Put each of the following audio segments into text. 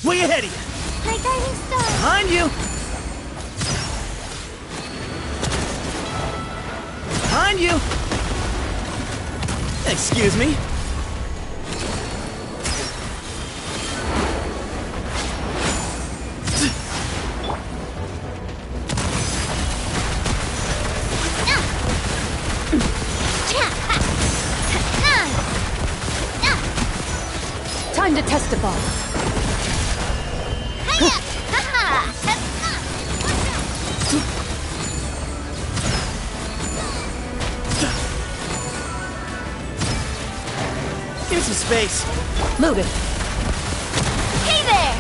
Way ahead of you! My guiding star! Behind you! Behind you! Excuse me? Time to test the ball. Give me some space. Move it. Hey there!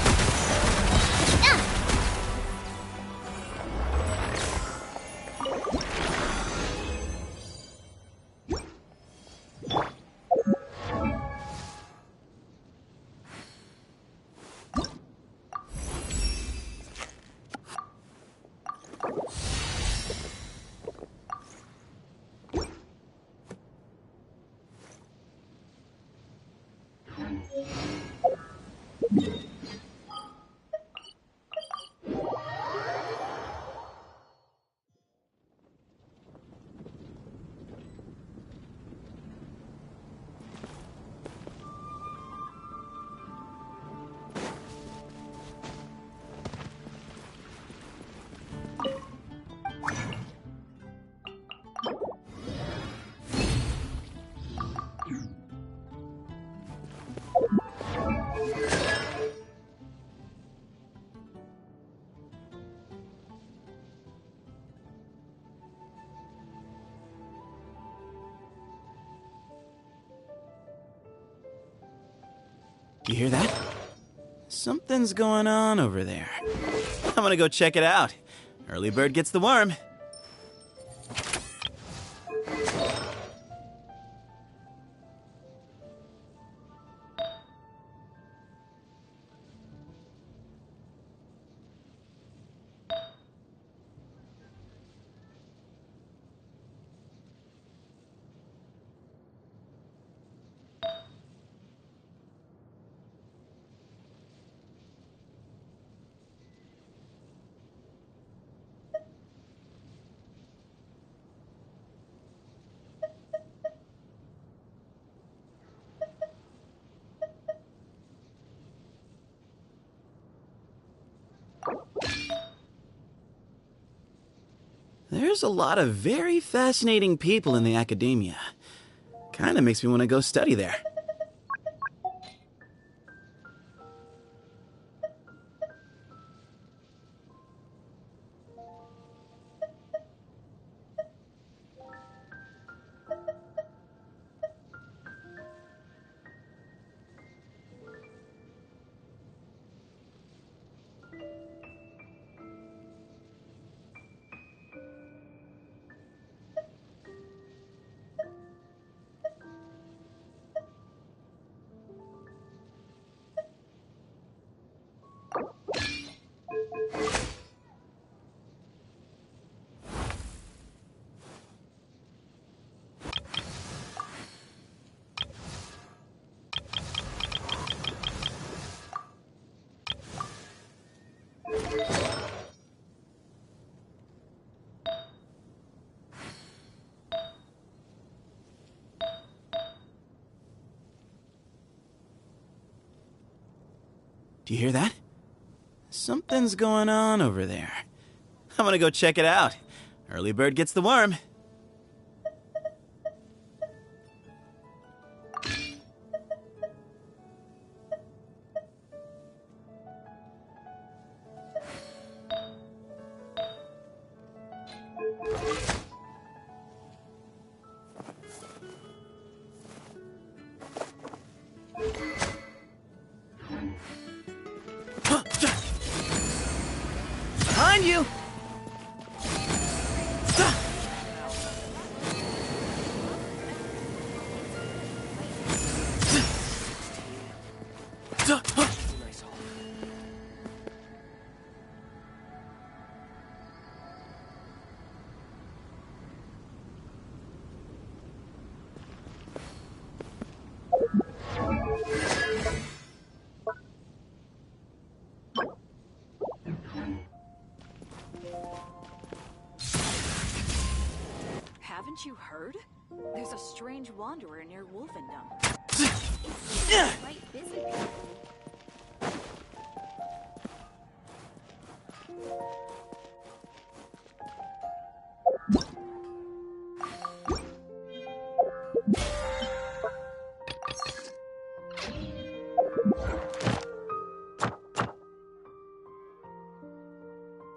You hear that? Something's going on over there. I'm gonna go check it out. Early bird gets the worm. There's a lot of very fascinating people in the academia. Kinda makes me want to go study there. Do you hear that? Something's going on over there. I'm gonna go check it out. Early bird gets the worm. Behind you! Haven't you heard? There's a strange wanderer near Wolfendom. Quite busy.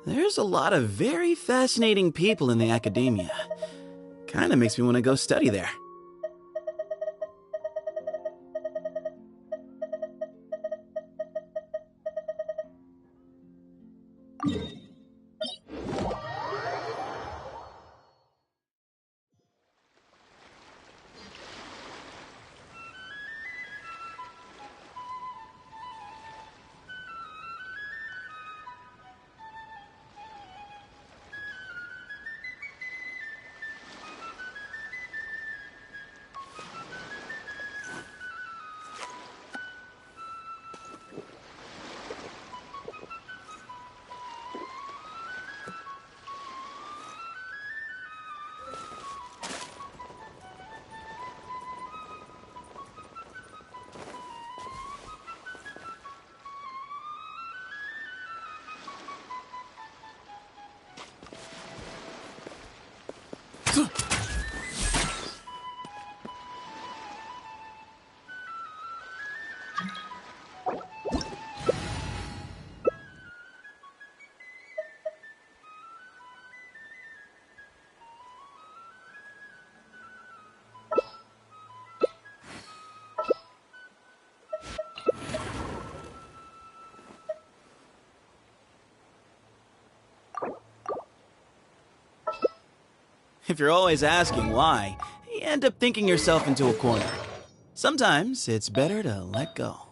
There's a lot of very fascinating people in the academia. Kinda makes me want to go study there. If you're always asking why, you end up thinking yourself into a corner. Sometimes it's better to let go.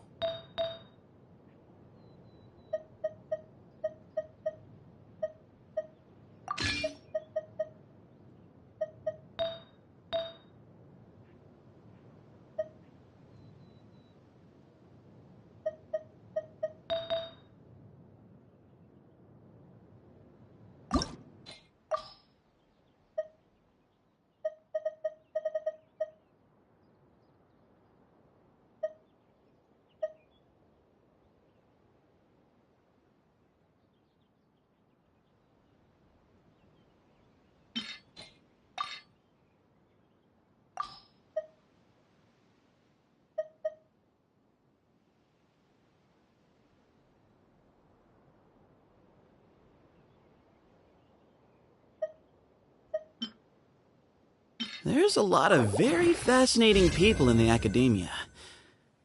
There's a lot of very fascinating people in the academia.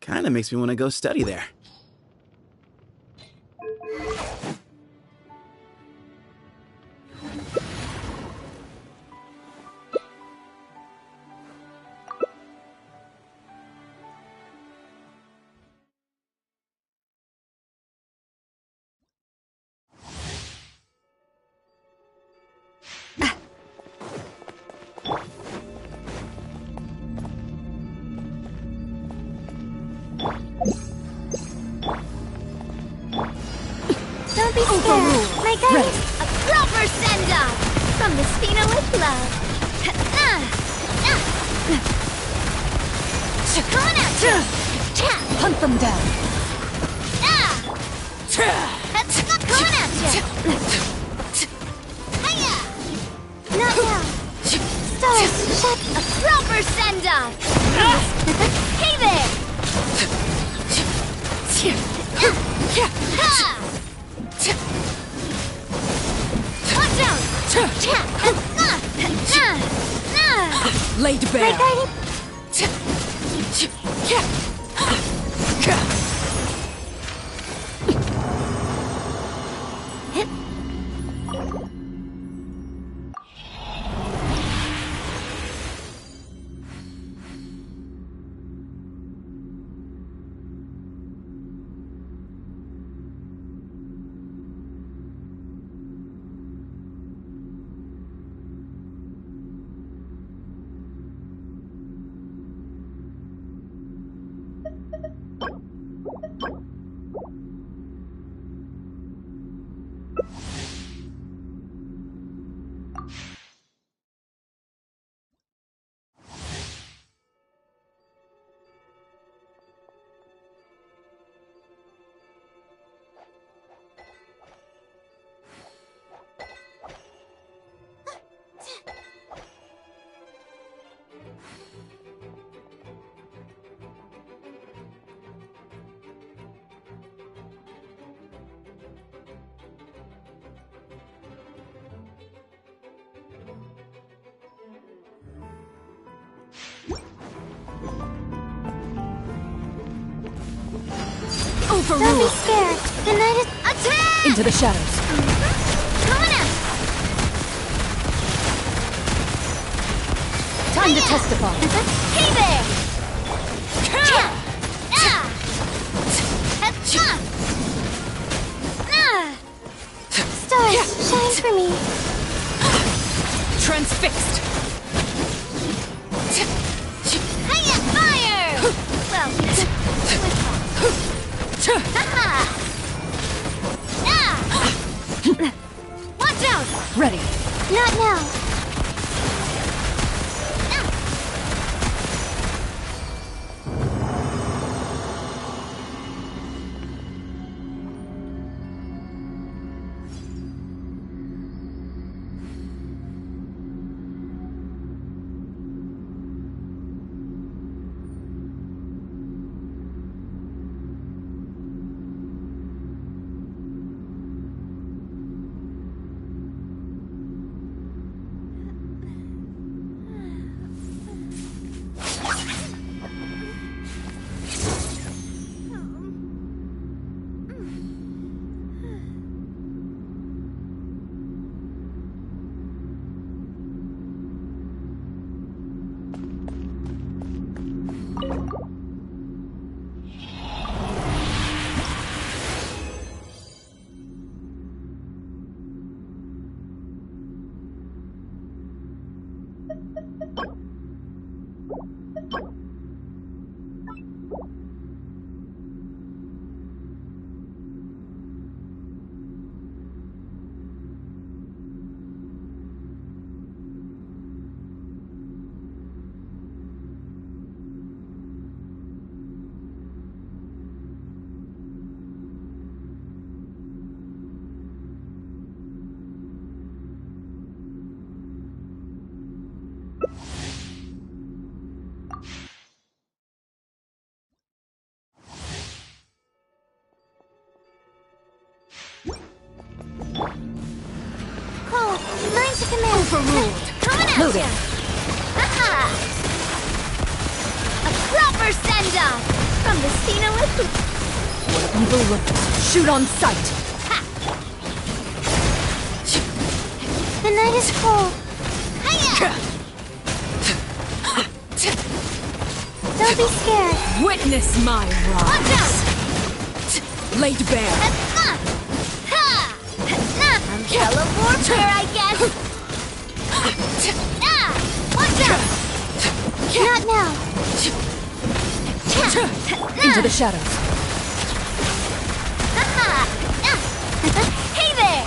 Kinda makes me want to go study there. Don't be scared. My guys, a proper send-off from the Spina with love. Coming at you. Hunt them down. Coming at you. Hiya. Not now. Stars, shut. A proper send-off. Hey there. Watch out! Laid bare. Don't be scared. The night is... Attack! Into the shadows. Coming up! Time to testify. Hey there! Stars, shine for me. Transfixed. Hiya, fire! Well, watch out! Ready. Not now. Cole, mine to command. Overruled. Coming at Loading. ya. Haha! A proper send-off from the Cena with Evil lookers. Shoot on sight. the night is cold. Hiya! Don't be scared. Witness my Watch rise. out! Laid bare. I'm hella warfare, I guess. Watch out! Not now. Into the shadows. Hey there!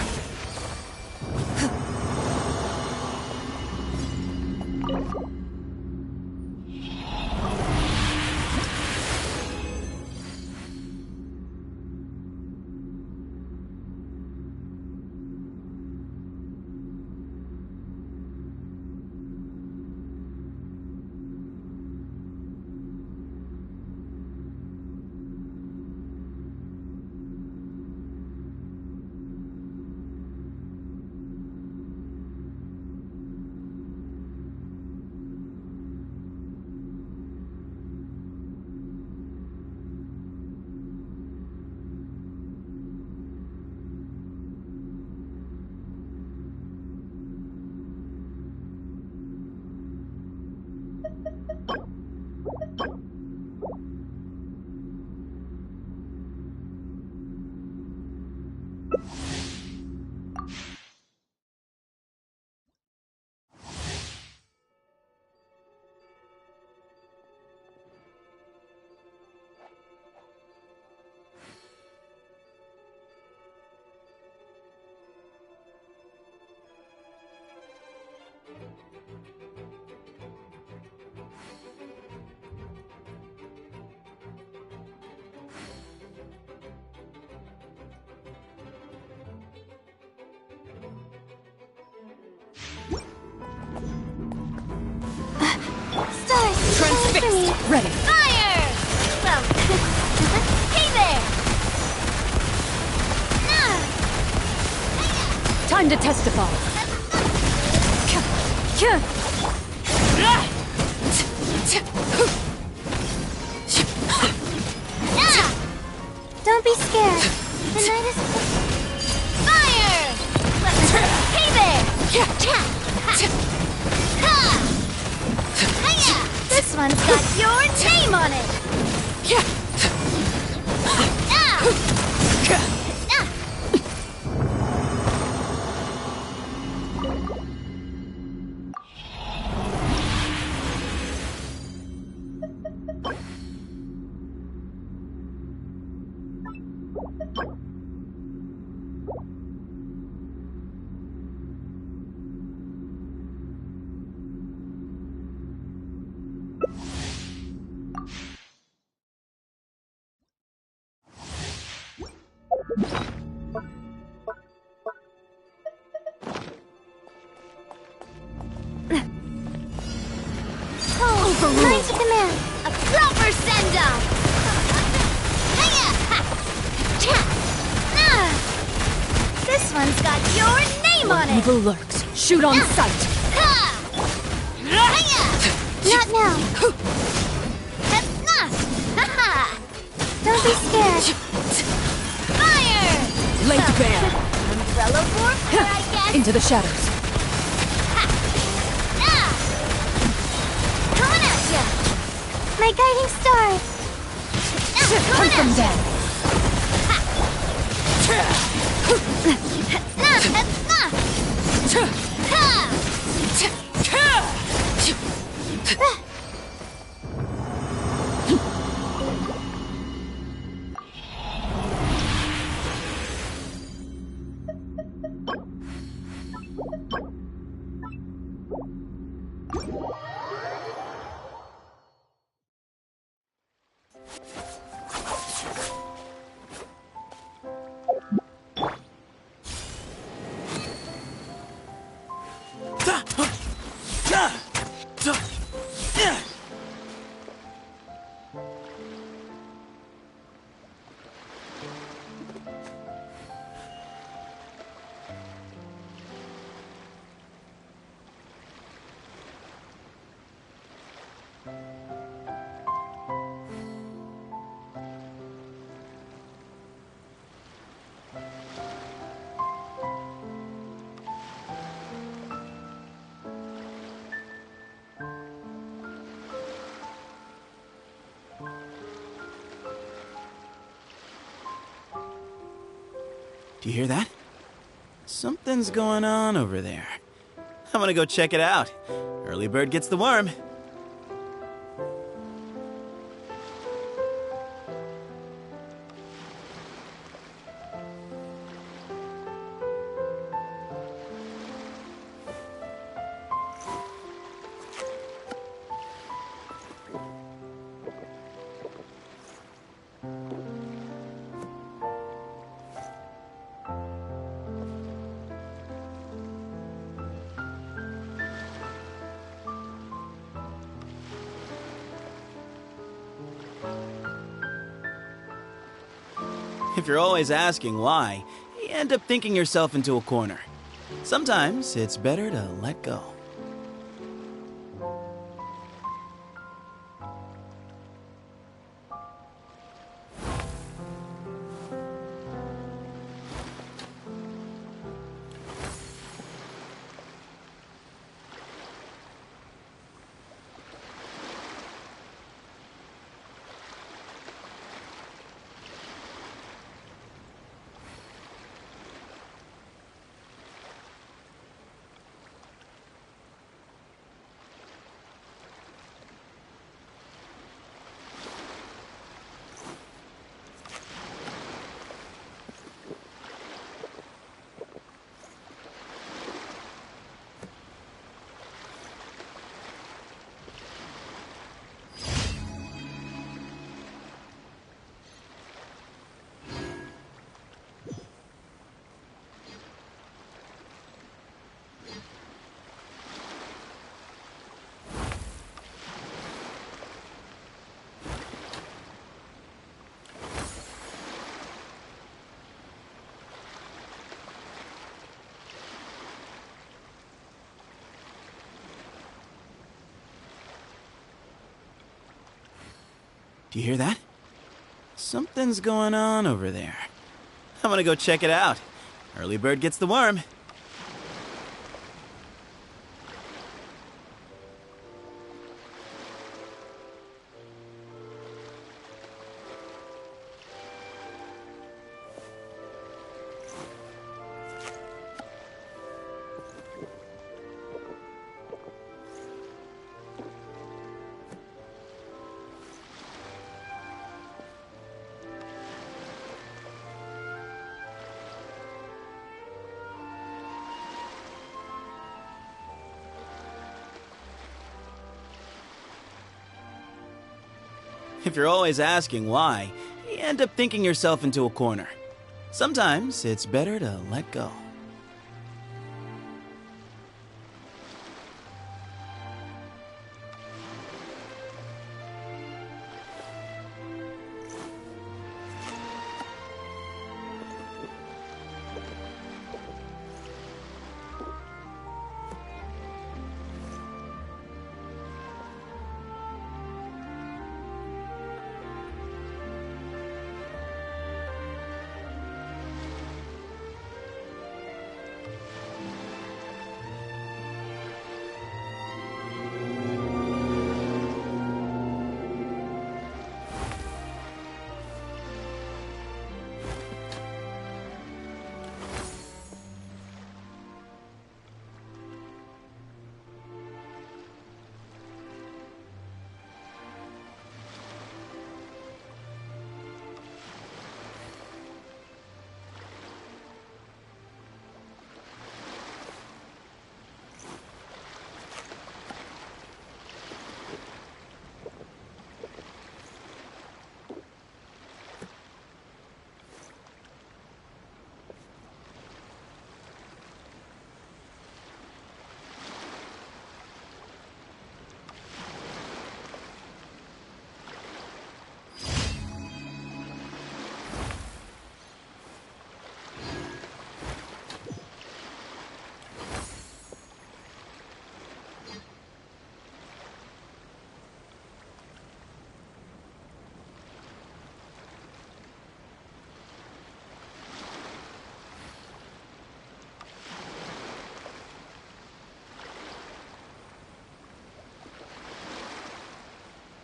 Stars, shine for me. Ready. Fire! Well, hey there! Time to testify. Don't be scared. The night is... Fire! Hey there! Hiya! This one's got your name on it! Line to command. A proper send-off! Hiya! This one's got your name on it! Evil lurks. Shoot on sight. Not now. Don't be scared. Fire! Laid bare. Umbrella warfare, I guess. Into the shadows. Coming at ya! My guiding star! Hunt them down. Do you hear that? Something's going on over there. I'm gonna go check it out. Early bird gets the worm. If you're always asking why, you end up thinking yourself into a corner. Sometimes it's better to let go. Do you hear that? Something's going on over there. I'm gonna go check it out. Early bird gets the worm. If you're always asking why, you end up thinking yourself into a corner. Sometimes it's better to let go.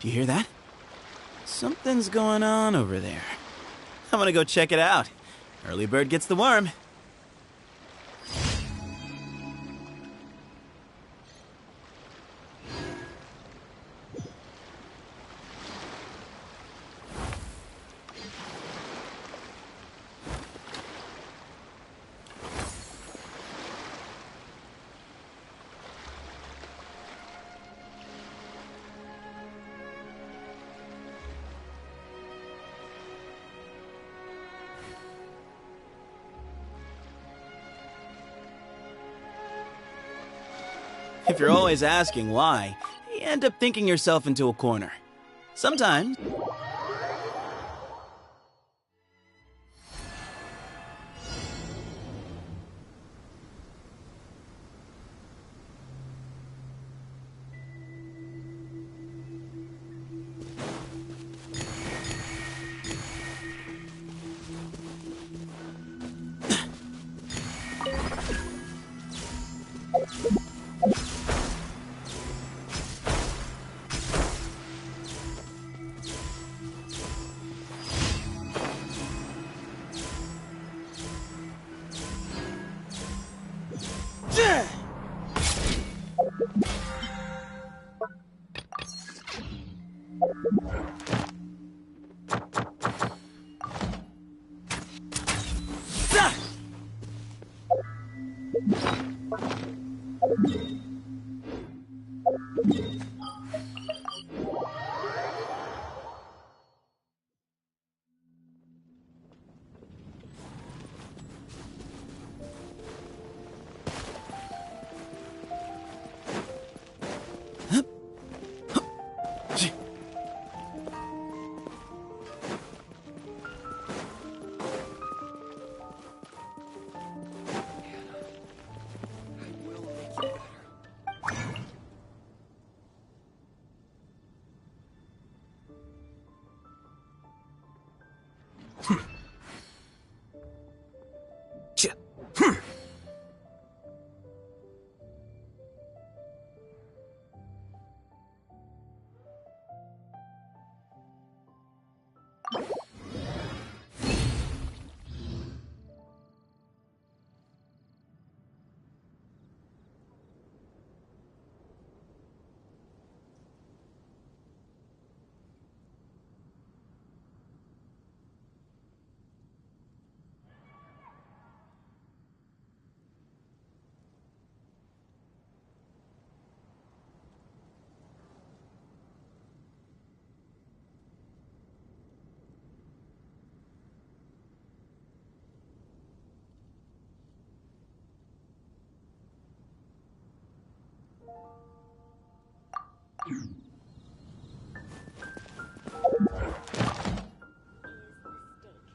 Do you hear that? Something's going on over there. I'm gonna go check it out. Early bird gets the worm. If you're always asking why, you end up thinking yourself into a corner. Sometimes...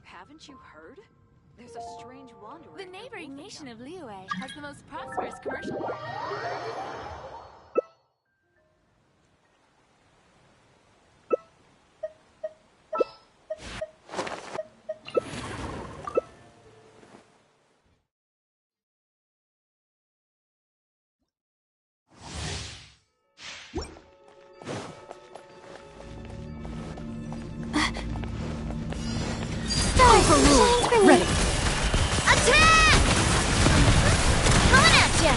Haven't you heard? There's a strange wanderer. The neighboring nation of Liyue has the most prosperous commercial market. Overruled. Ready. Attack! Coming at ya!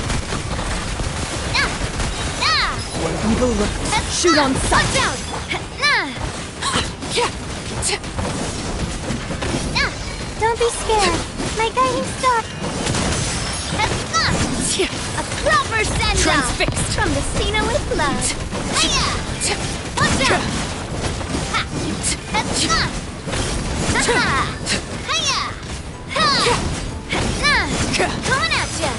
Evil look. Shoot on sight. Watch out! Don't be scared. My guiding star. A proper send-off Transfixed. from the Cena with blood. Hiya! Watch out! Ha! Ha! Hiya! Ha! Coming at ya!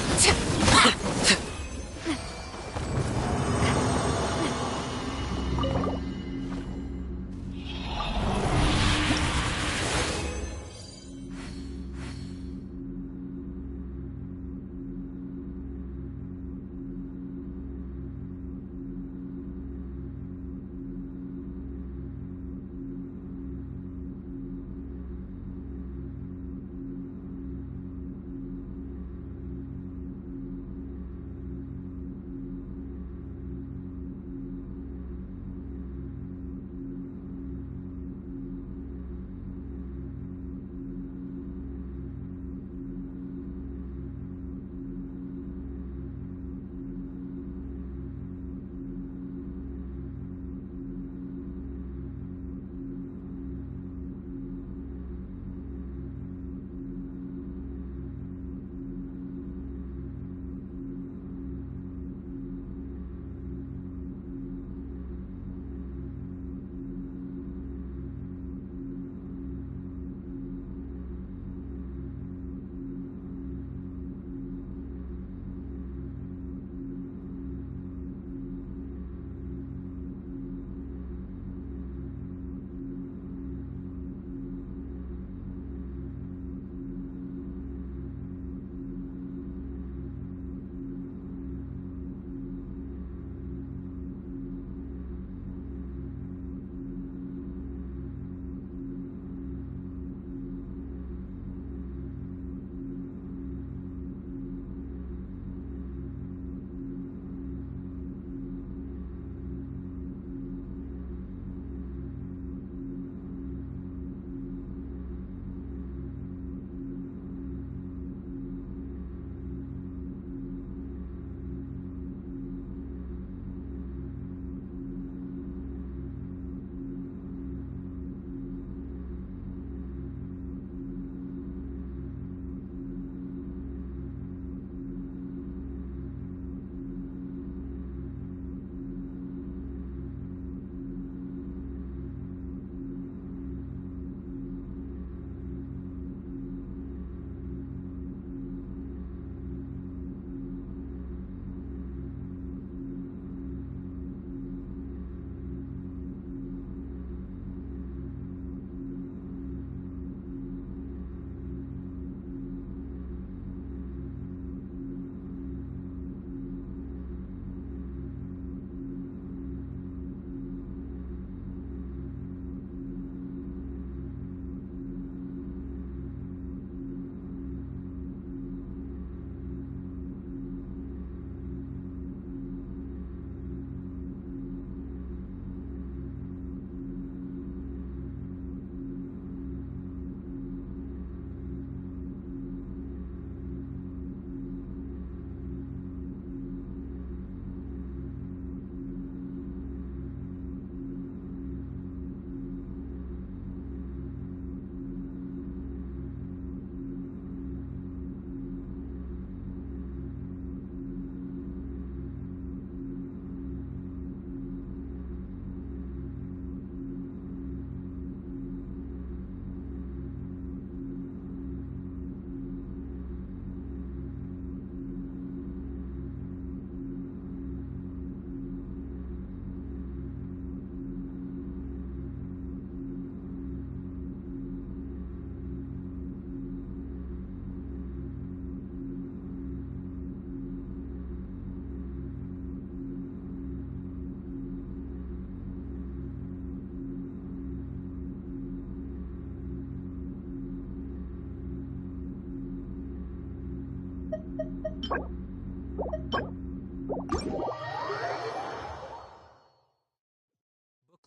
Book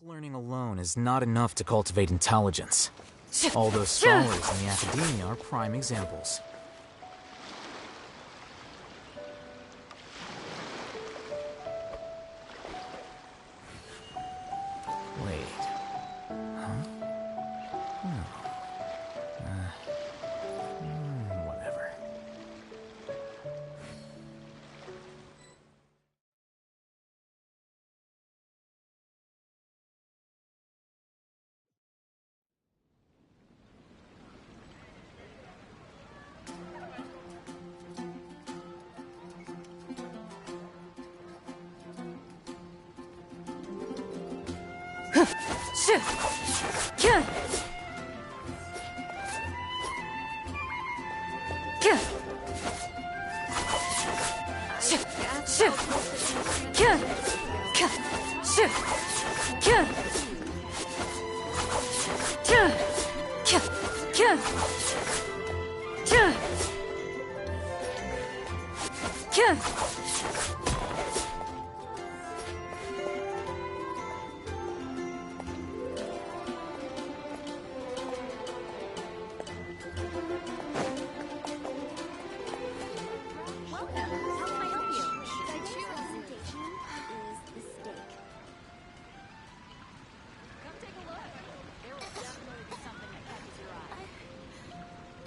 learning alone is not enough to cultivate intelligence. All those scholars in the academia are prime examples. Wait. Huh? Whatever.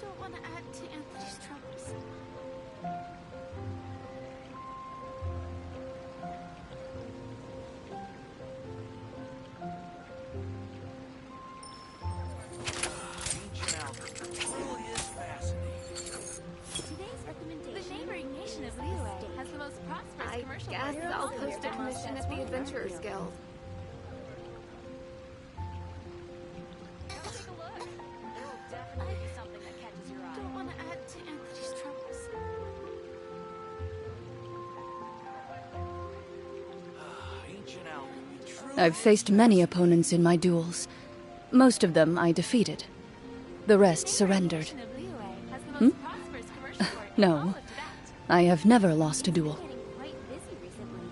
Don't want to add to Anthony's troubles. Today's recommendation. The neighboring nation of Liyue has the most prosperous I commercial guess partner. I'll post a commission at the Adventurers Guild. Come take a look. There will definitely be something that catches your eye. Don't want to add to Anthony's troubles. I've faced many opponents in my duels. Most of them I defeated. The rest surrendered. The nation of Liyue has the most prosperous commercial port in No. all of Tibet. I have never lost a duel. Getting quite busy recently.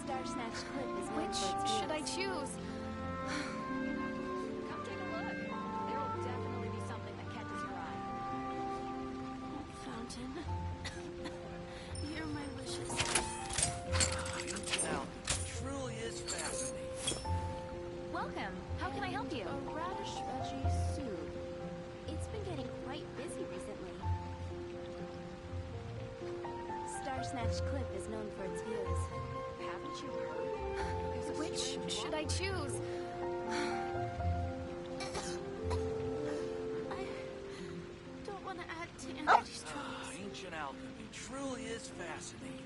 Star Snatch Cliff is known Which for its should I views. choose? Come take a look. There will definitely be something that catches your eye. Fountain. Hear my wishes. Truly is fascinating. Welcome. How can I help you? A radish veggie soup. It's been getting quite busy recently. Star Snatch Cliff is known for its views. Haven't you heard? Which should I choose? I don't want to add to Anthony's troubles. Ancient alchemy truly is fascinating.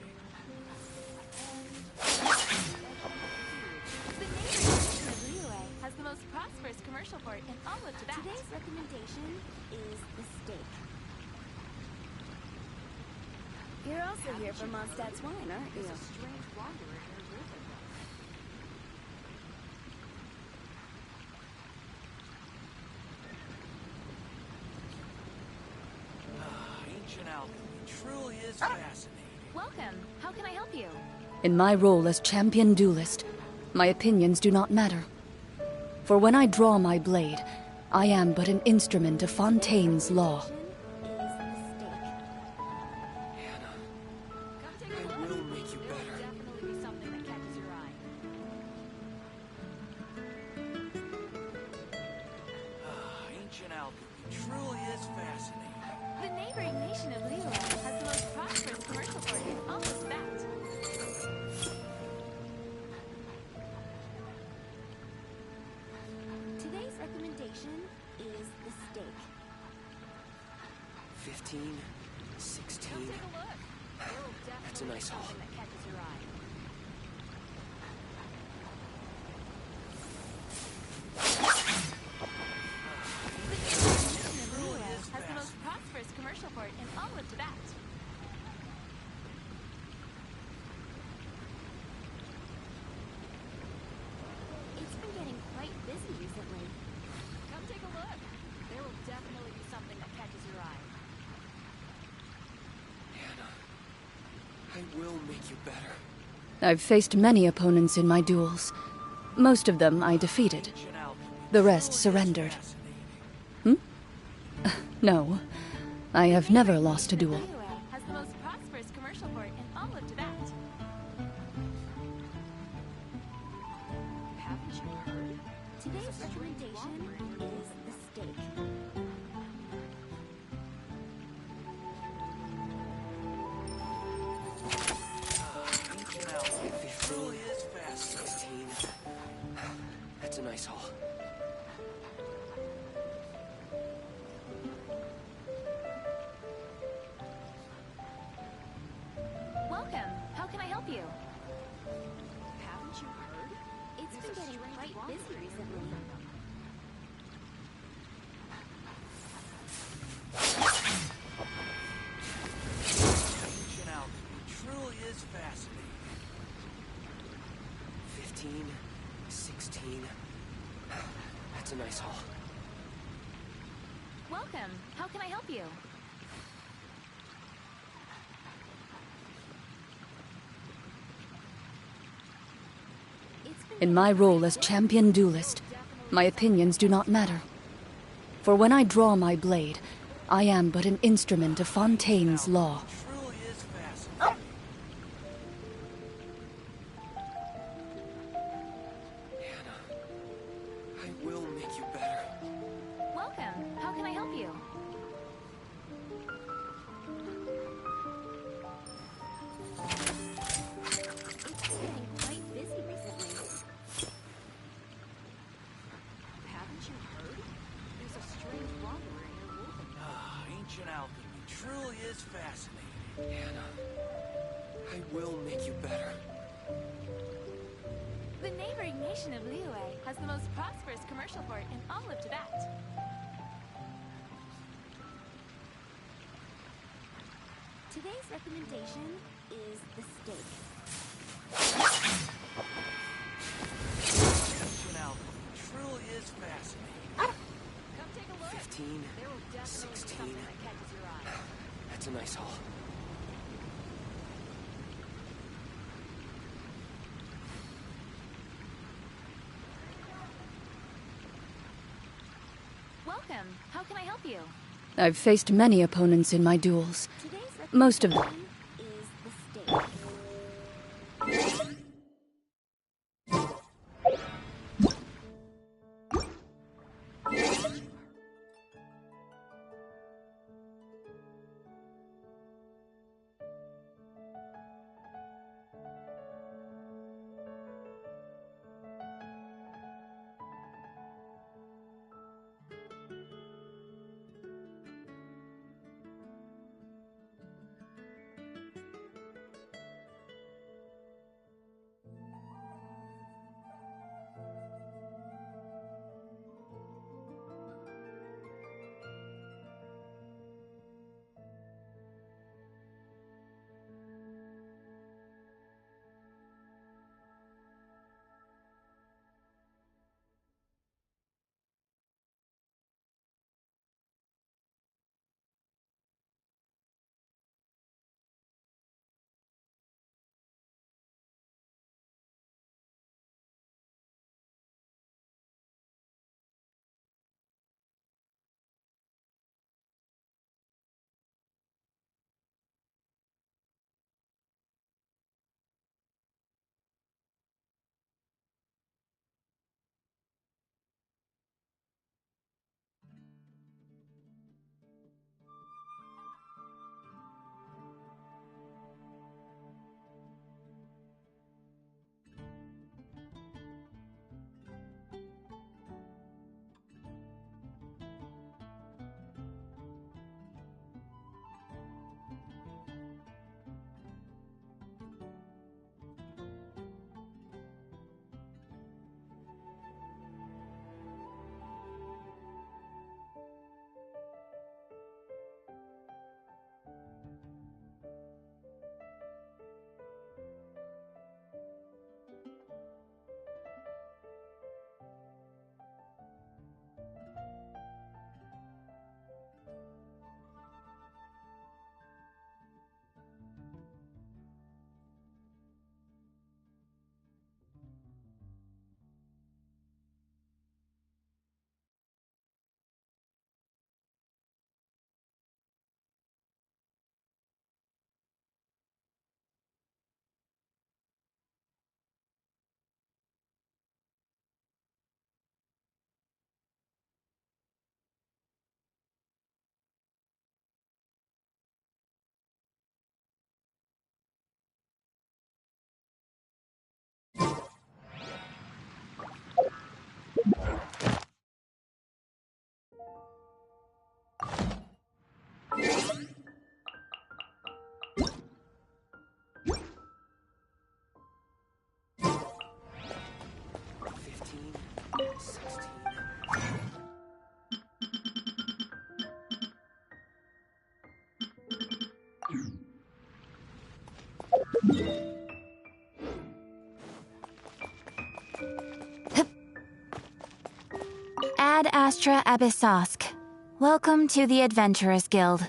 The neighboring nation of Liyue has the most prosperous commercial port in all of Tibet. Today's recommendation is the steak. You're also here for Mondstadt's wine, aren't you? There's a strange wanderer in your river. Ancient alchemy truly is fascinating. Welcome. How can I help you? In my role as champion duelist, my opinions do not matter. For when I draw my blade, I am but an instrument of Fontaine's law. Is the steak. Come take a look. will make you There will better. definitely be something that catches your eye. Ancient alchemy truly is fascinating. The neighboring nation of Liyue has the most prosperous commercial port in all of Tibet. Today's recommendation is the steak. 15, 16. Come take a look. There will That's a definitely be nice haul. something that catches your eye. The neighboring nation of Liyue has the most prosperous commercial port in all of Tibet. It's been getting quite busy recently. Come take a look. There will definitely be something that catches your eye. will make you better. I've faced many opponents in my duels. Most of them I defeated. The rest surrendered. No. I have never lost a duel. Liyue has the most prosperous commercial port in all of Tibet. Haven't you heard? Today's recommendation is the steak. Ancient alchemy truly is fascinating. 16. That's a nice haul. Welcome. How can I help you? Haven't you heard? It's been getting quite busy recently. Ancient alchemy truly is fascinating. 15. 16. That's a nice haul. Welcome. How can I help you? It's been In my role as champion duelist, my opinions do not matter. For when I draw my blade, I am but an instrument of Fontaine's law. Truly is fascinating. Hannah, I will make you better. Welcome. How can I help you? It's been getting quite busy recently. Haven't you heard? There's a strange wanderer near Wolfen. Ancient alchemy truly is fascinating. Hannah, I will make you better. The neighboring nation of Liyue has the most prosperous commercial port in all of Tibet. Today's recommendation is the steak. Ancient alchemy truly is fascinating. Come take a look. 15. There will definitely be 16. something that catches your eye. That's a nice haul. Welcome. How can I help you? I've faced many opponents in my duels. Today's Most of them. recommendation is the steak. Ad Astra Abyssosk. Welcome to the Adventurers Guild.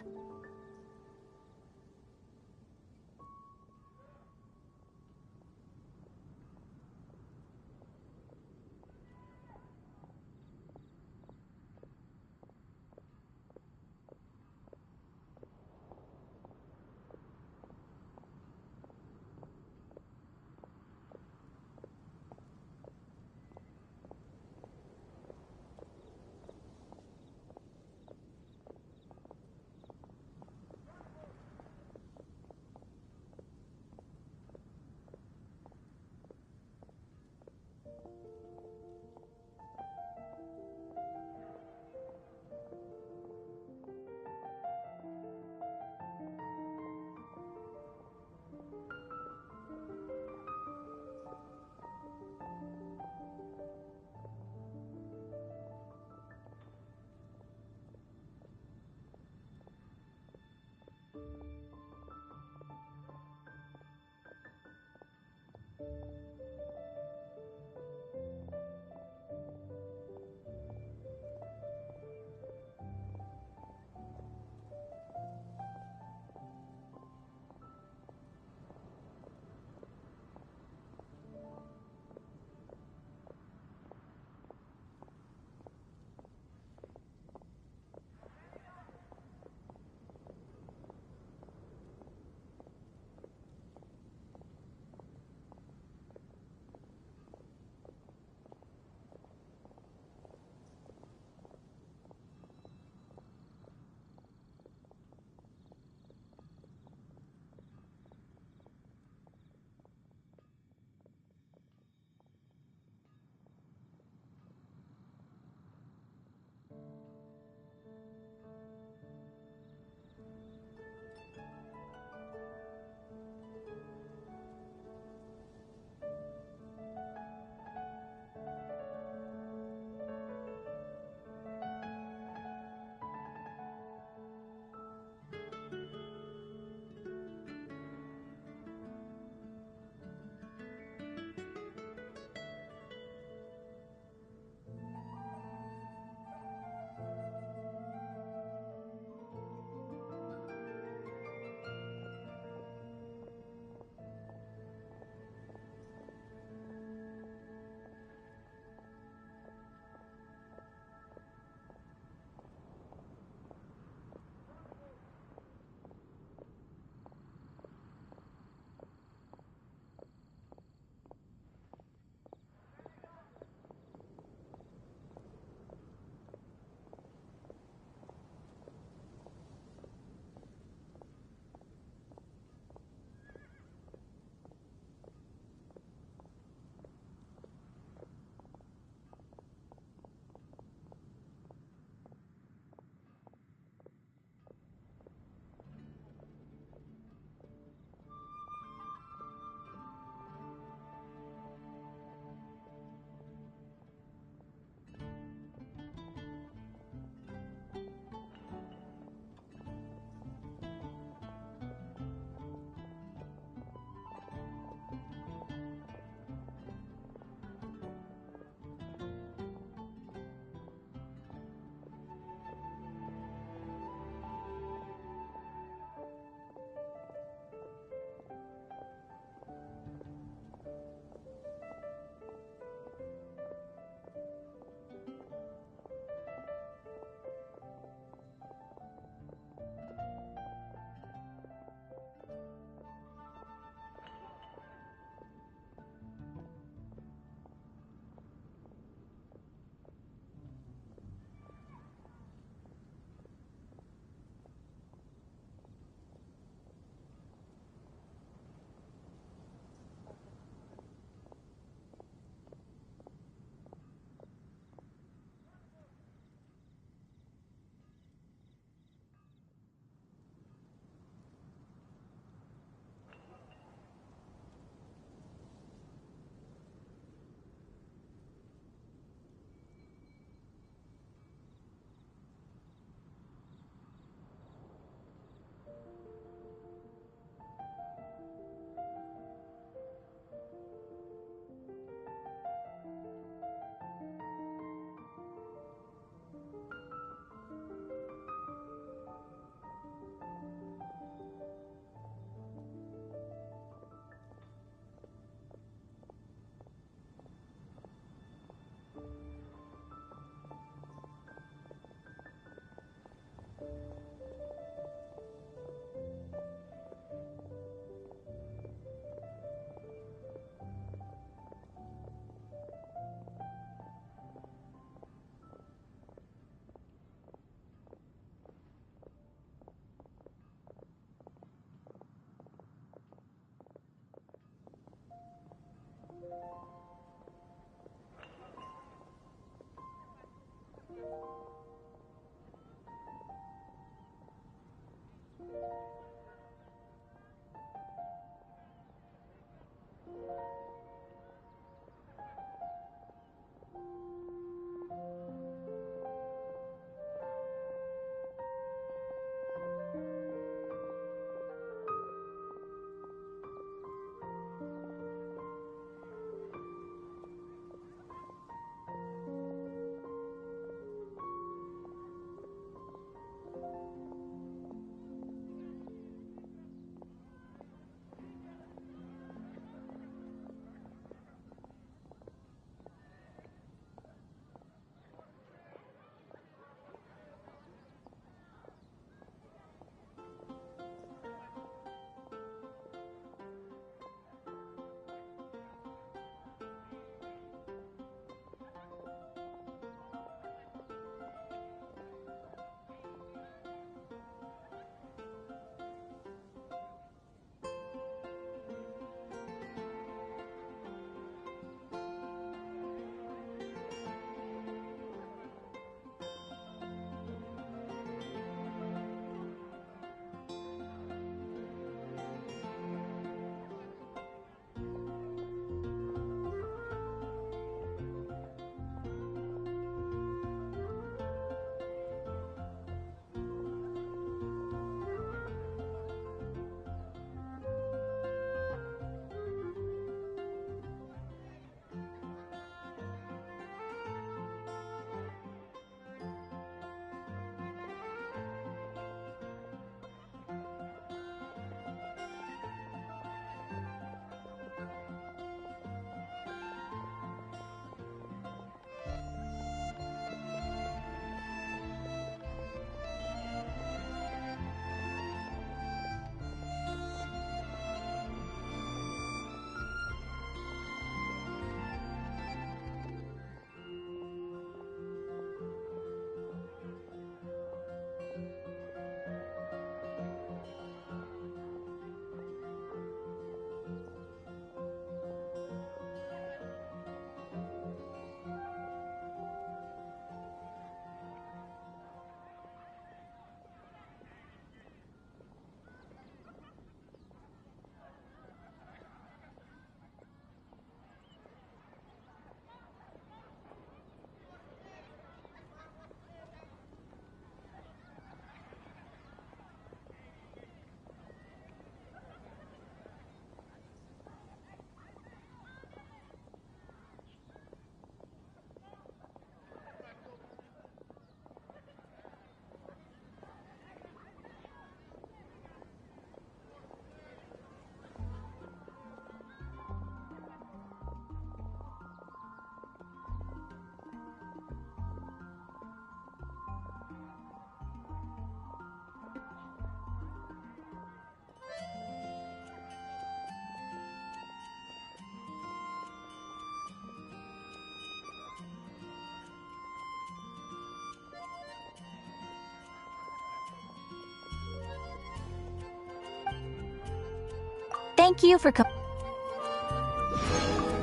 Thank you for coming.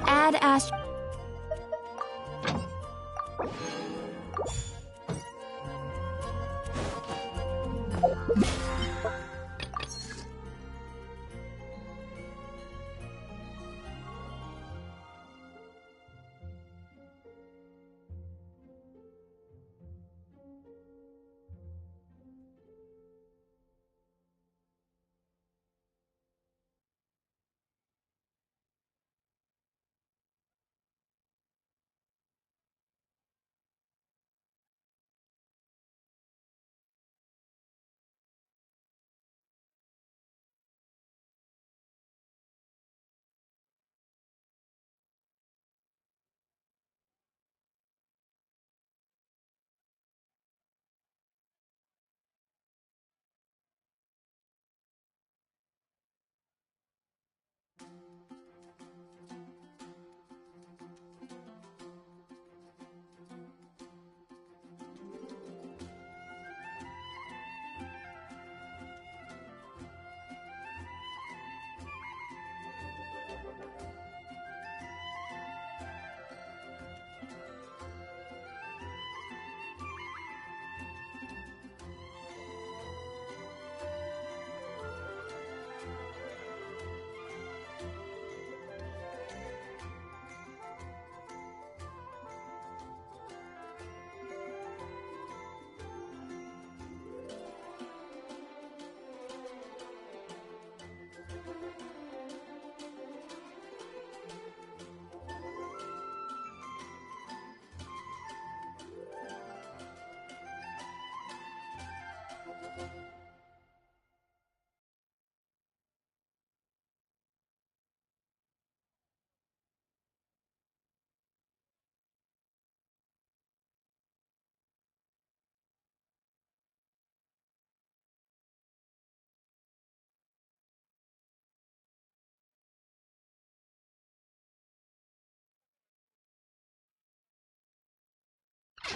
Add Ast.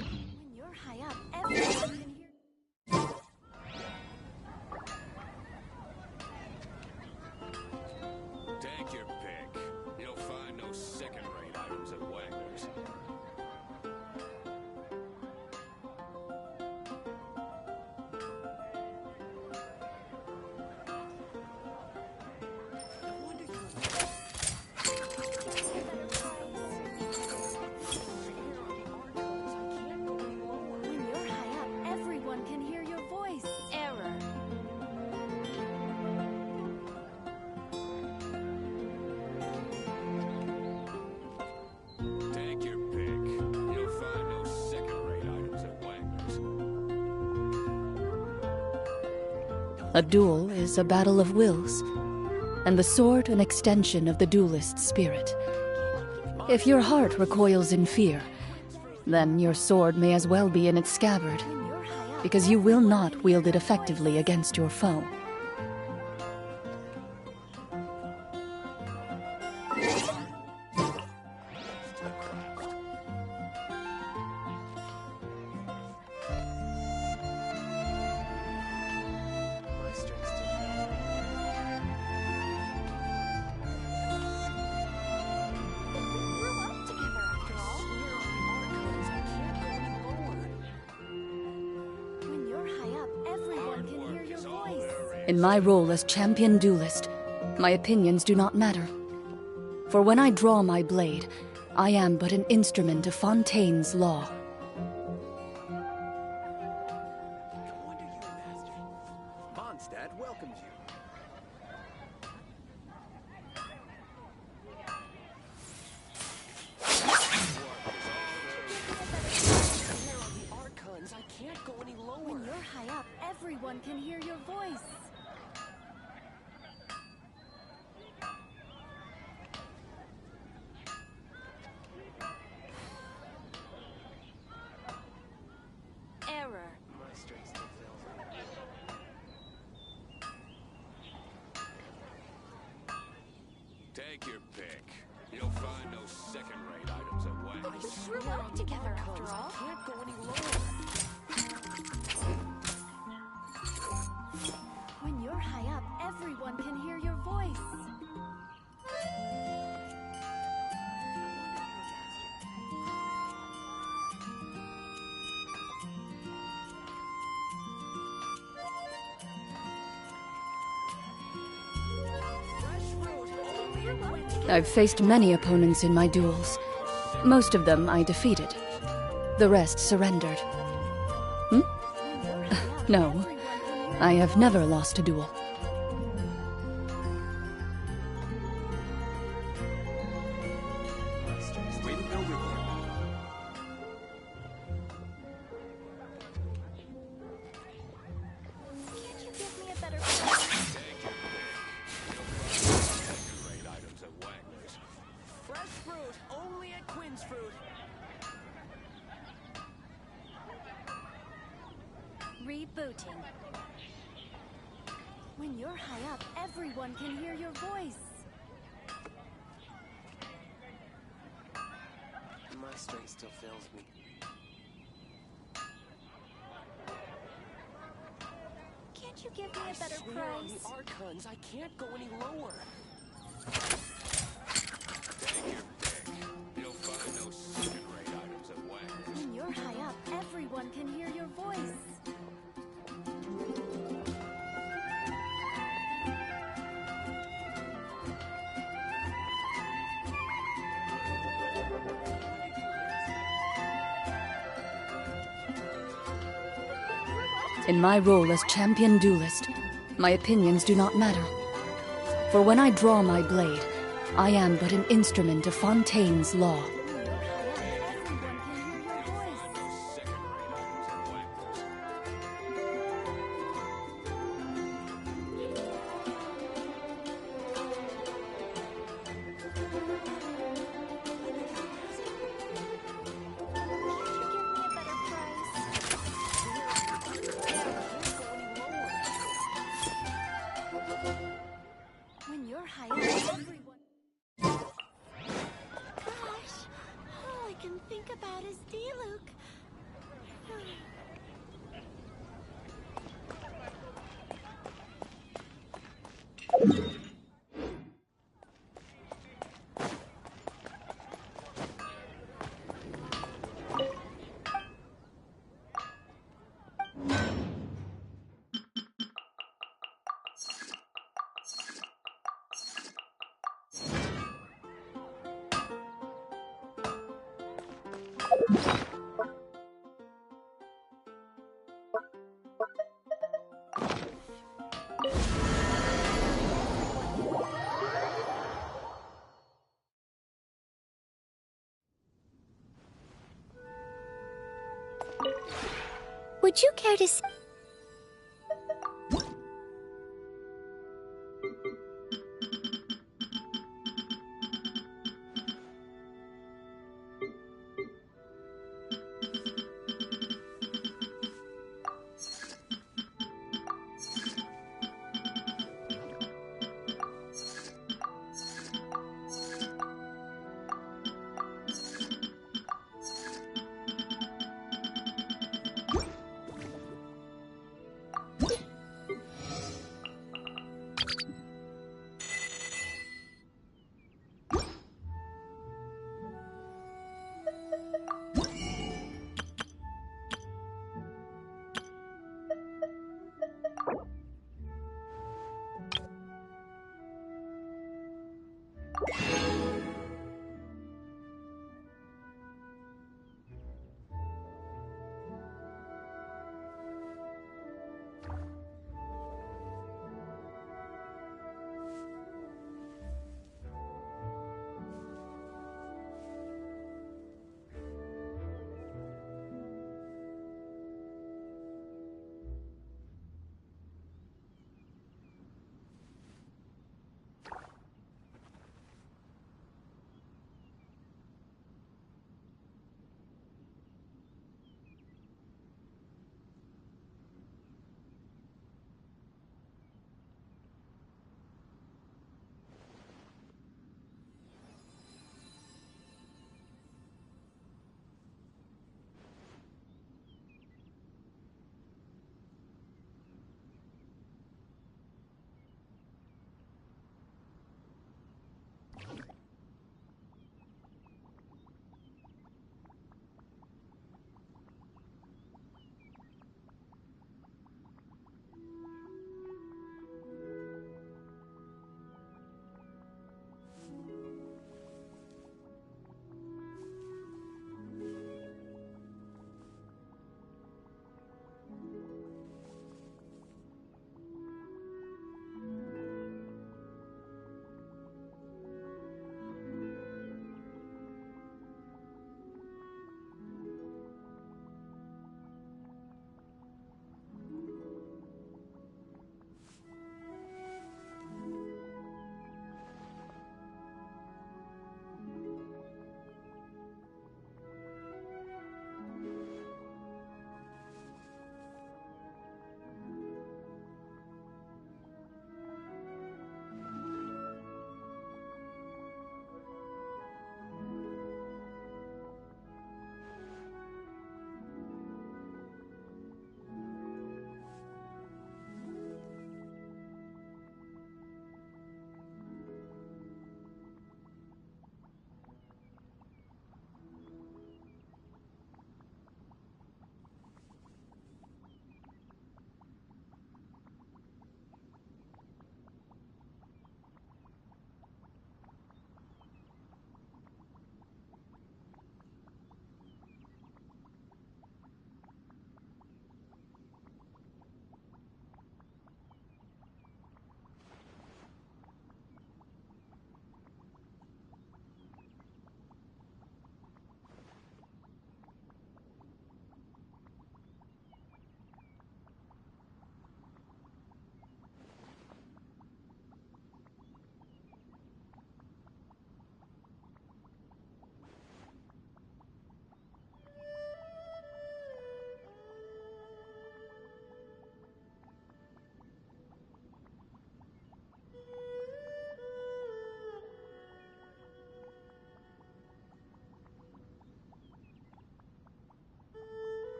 When you're high up, everyone can hear. Take your pick. You'll find no second-rate items at Wagner's. When you're high up, everyone can hear your voice. Error. Take your pick. You'll find no second-rate items at Wagner's. A duel is a battle of wills, and the sword an extension of the duelist's spirit. If your heart recoils in fear, then your sword may as well be in its scabbard, When you're high up, because you will not wield it effectively against your foe. we grew up together after all. When you're high up, everyone can hear your voice. In my role as champion duelist, my opinions do not matter. For when I draw my blade, I am but an instrument of Fontaine's law. No wonder you a master. Mondstadt welcomes you. Archons, I can't go any lower. When you're high up, everyone can hear your voice. Error. My strength still fails me. Take your pick. You'll find no second-rate items at Wagner's. We grew up together after all. Can't go any lower. When you're high up, everyone can hear your voice. I've faced many opponents in my duels. Most of them I defeated. The rest surrendered. No, I have never lost a duel. Can't you give me a better price? Second-rate items at Wagner's. Fresh fruit, only at Quinn's Fruit. Rebooting. When you're high up, everyone can hear your voice. My strength still fails me. Can't you give me a better Swear on the price? Archons, I can't go any lower. Take your pick. You'll find no second-rate items at Wagner's. When you're high up, everyone can hear your voice. In my role as champion duelist, my opinions do not matter. For when I draw my blade, I am but an instrument of Fontaine's law. When you're high up, everyone can hear your voice. Second-rate items at Wagner's. Can't you give me a better price? When you're high up, everyone... Gosh, all I can think about is D-Luke. Would you care to see...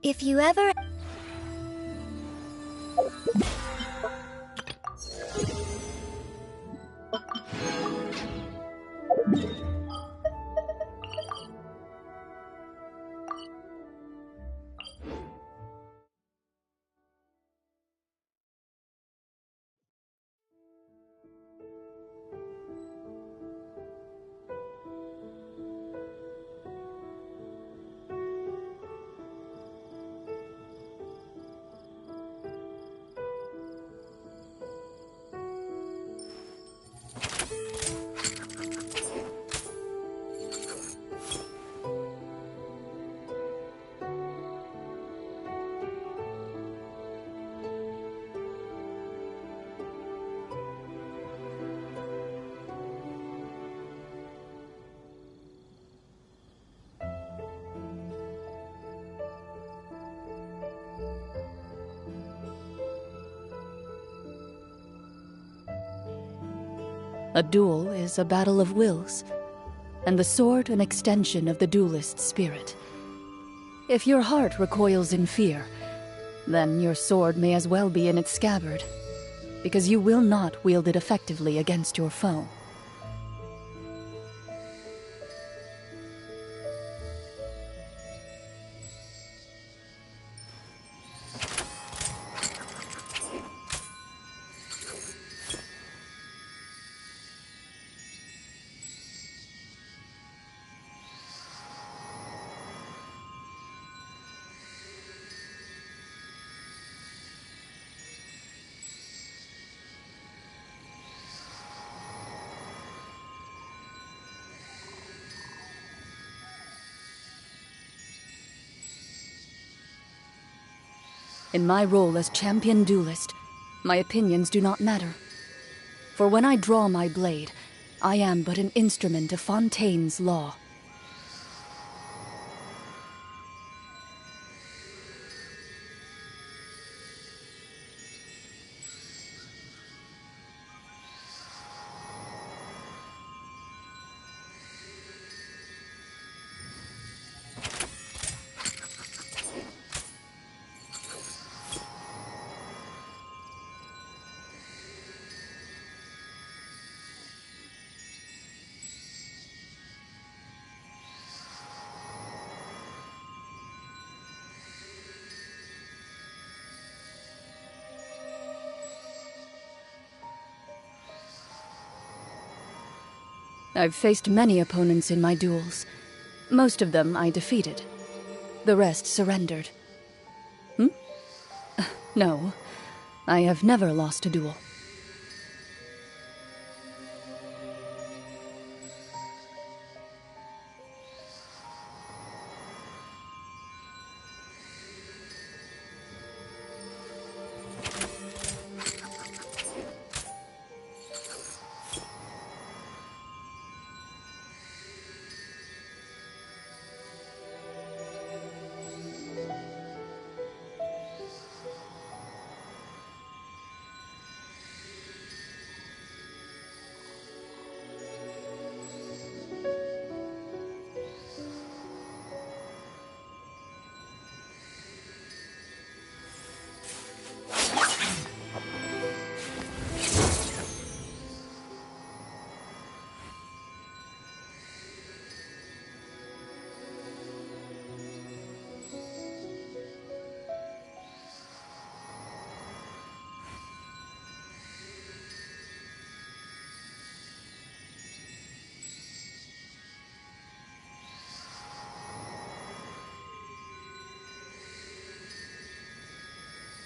If you ever... A duel is a battle of wills, and the sword an extension of the duelist's spirit. If your heart recoils in fear, then your sword may as well be in its scabbard, because you will not wield it effectively against your foe. In my role as champion duelist, my opinions do not matter. For when I draw my blade, I am but an instrument of Fontaine's law. I've faced many opponents in my duels. Most of them I defeated. The rest surrendered. No, I have never lost a duel.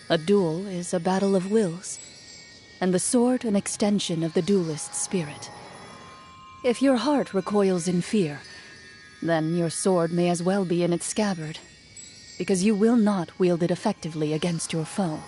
A duel is a battle of wills, and the sword an extension of the duelist's spirit. If your heart recoils in fear, then your sword may as well be in its scabbard, because you will not wield it effectively against your foe.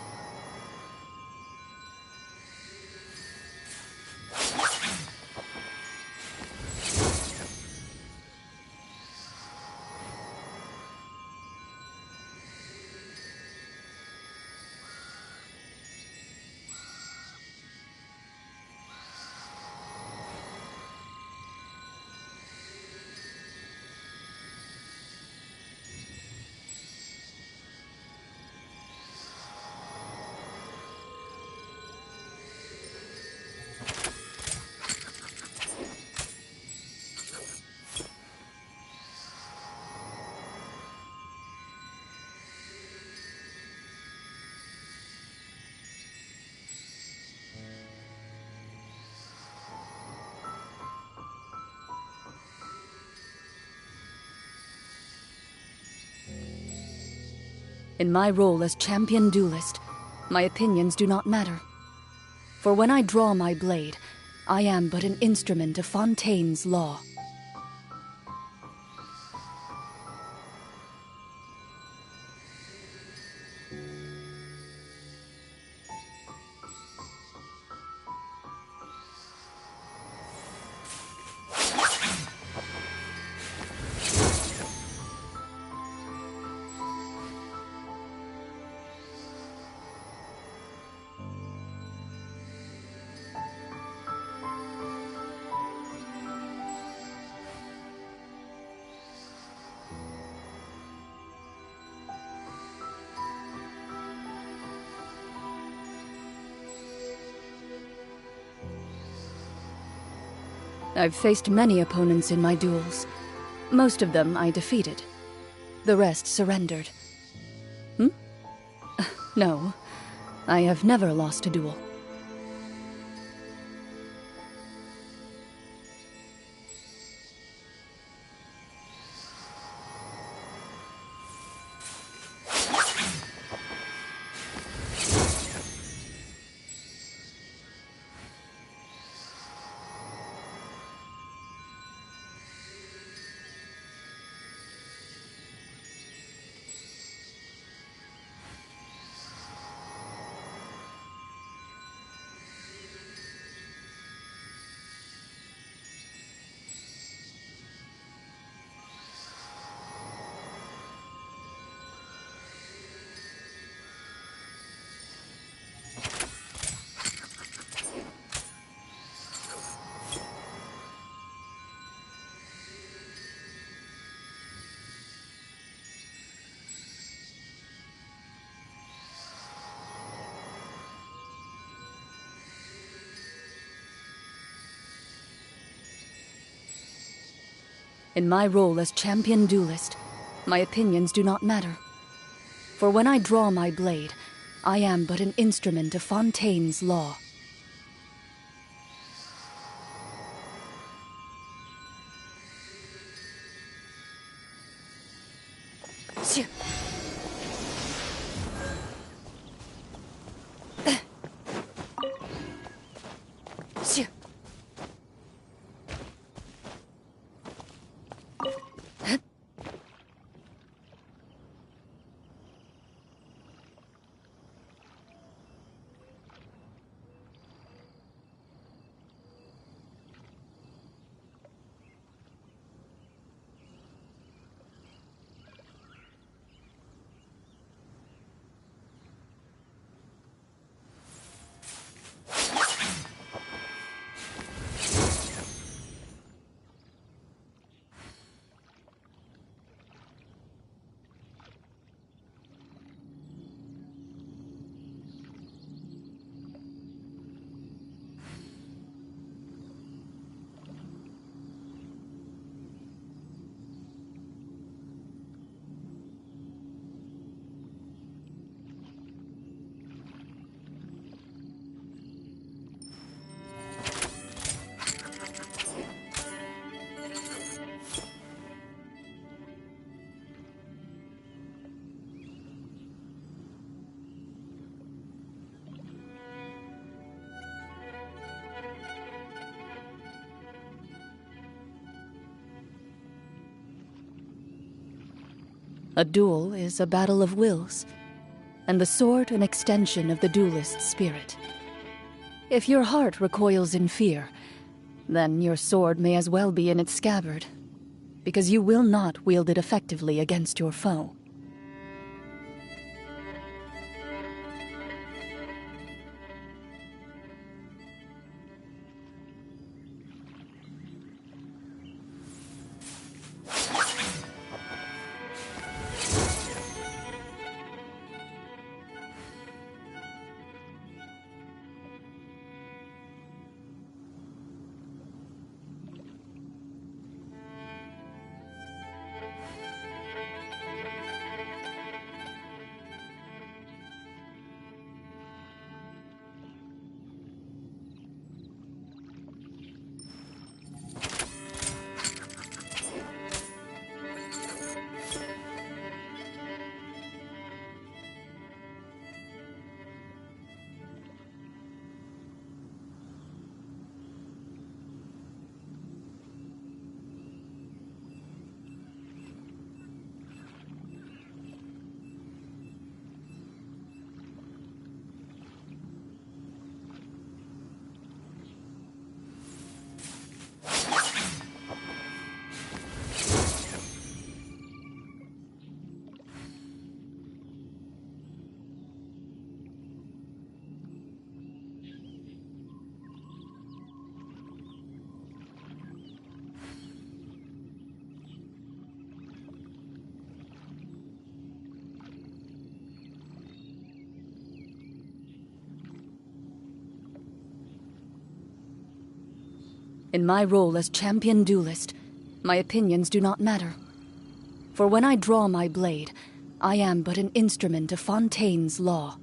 In my role as champion duelist, my opinions do not matter. For when I draw my blade, I am but an instrument of Fontaine's law. I've faced many opponents in my duels. Most of them I defeated. The rest surrendered. No, I have never lost a duel. In my role as champion duelist, my opinions do not matter. For when I draw my blade, I am but an instrument of Fontaine's law. A duel is a battle of wills, and the sword an extension of the duelist's spirit. If your heart recoils in fear, then your sword may as well be in its scabbard, because you will not wield it effectively against your foe. In my role as champion duelist, my opinions do not matter. For when I draw my blade, I am but an instrument of Fontaine's law.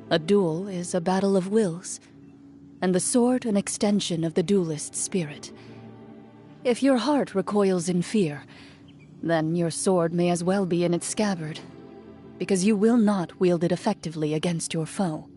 A duel is a battle of wills, and the sword an extension of the duelist's spirit. If your heart recoils in fear, then your sword may as well be in its scabbard, because you will not wield it effectively against your foe.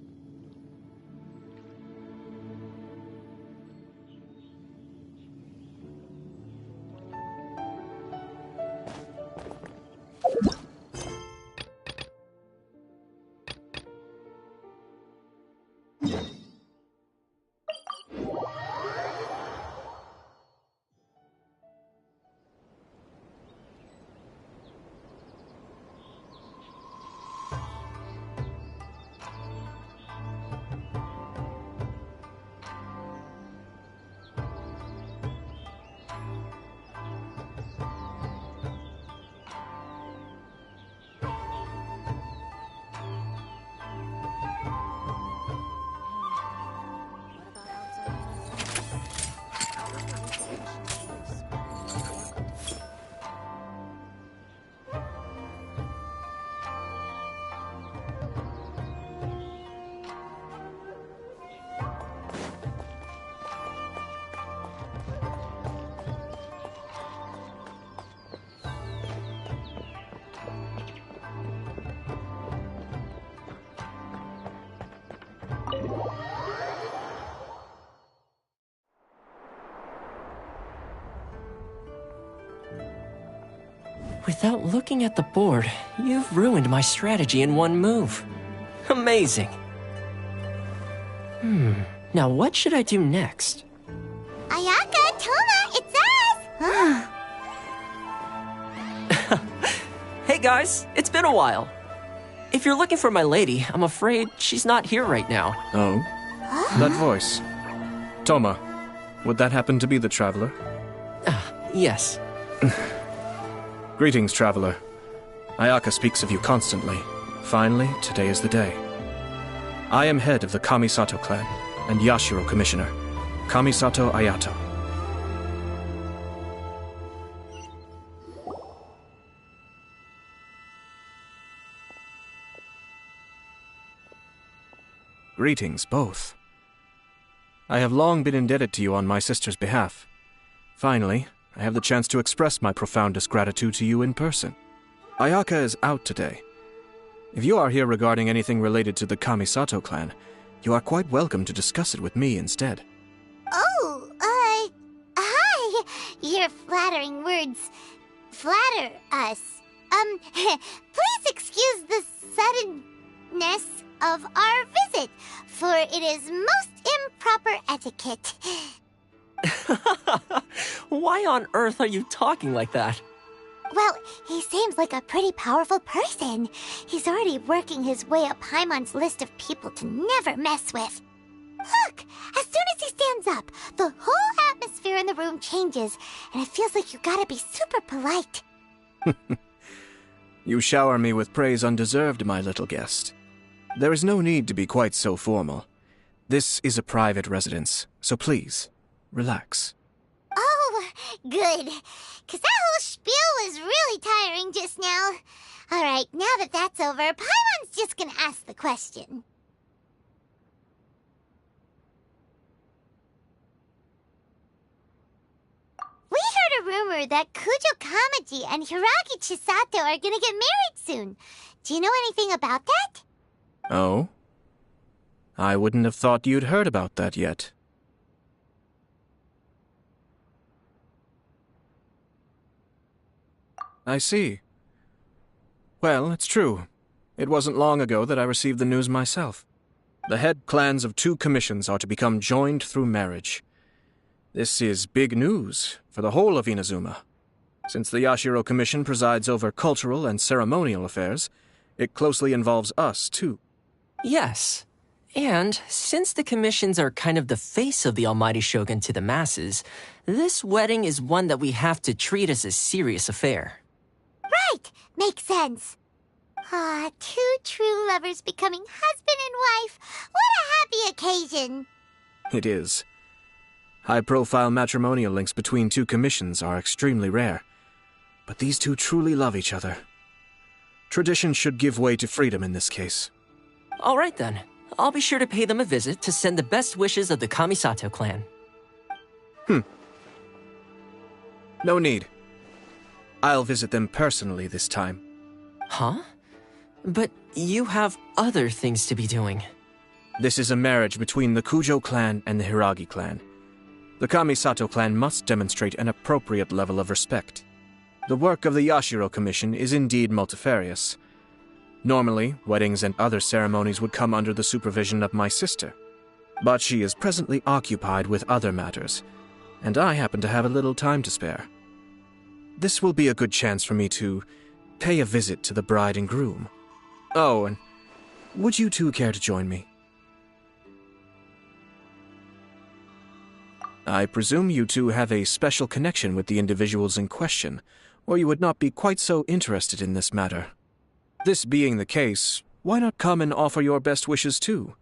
Without looking at the board, you've ruined my strategy in one move. Amazing. Now what should I do next? Ayaka, Toma, it's us! Hey guys, it's been a while. If you're looking for my lady, I'm afraid she's not here right now. Oh? That voice. Toma, would that happen to be the traveler? Yes. Greetings, traveler. Ayaka speaks of you constantly. Finally, today is the day. I am head of the Kamisato clan, and Yashiro commissioner. Kamisato Ayato. Greetings, both. I have long been indebted to you on my sister's behalf. Finally, I have the chance to express my profoundest gratitude to you in person. Ayaka is out today. If you are here regarding anything related to the Kamisato clan, you are quite welcome to discuss it with me instead. Oh, hi! Your flattering words flatter us. Please excuse the suddenness of our visit, for it is most improper etiquette. Why on earth are you talking like that? Well, he seems like a pretty powerful person. He's already working his way up Paimon's list of people to never mess with. Look! As soon as he stands up, the whole atmosphere in the room changes, and it feels like you gotta be super polite. You shower me with praise undeserved, my little guest. There is no need to be quite so formal. This is a private residence, so please, relax. Oh, good. 'Cause that whole spiel was really tiring just now. Alright, now that that's over, Paimon's just gonna ask the question. We heard a rumor that Kujo Kamaji and Hiragi Chisato are gonna get married soon. Do you know anything about that? Oh? I wouldn't have thought you'd heard about that yet. I see. Well, it's true. It wasn't long ago that I received the news myself. The head clans of 2 commissions are to become joined through marriage. This is big news for the whole of Inazuma. Since the Yashiro Commission presides over cultural and ceremonial affairs, it closely involves us, too. Yes. And since the commissions are kind of the face of the Almighty Shogun to the masses, this wedding is one that we have to treat as a serious affair. Right! Makes sense. Ah, 2 true lovers becoming husband and wife. What a happy occasion! It is. High-profile matrimonial links between 2 commissions are extremely rare. But these 2 truly love each other. Tradition should give way to freedom in this case. All right then. I'll be sure to pay them a visit to send the best wishes of the Kamisato clan. No need. I'll visit them personally this time. Huh? But you have other things to be doing. This is a marriage between the Kujo clan and the Hiragi clan. The Kamisato clan must demonstrate an appropriate level of respect. The work of the Yashiro Commission is indeed multifarious. Normally, weddings and other ceremonies would come under the supervision of my sister. But she is presently occupied with other matters, and I happen to have a little time to spare. This will be a good chance for me to pay a visit to the bride and groom. Oh, and would you 2 care to join me? I presume you 2 have a special connection with the individuals in question, or you would not be quite so interested in this matter. This being the case, why not come and offer your best wishes too?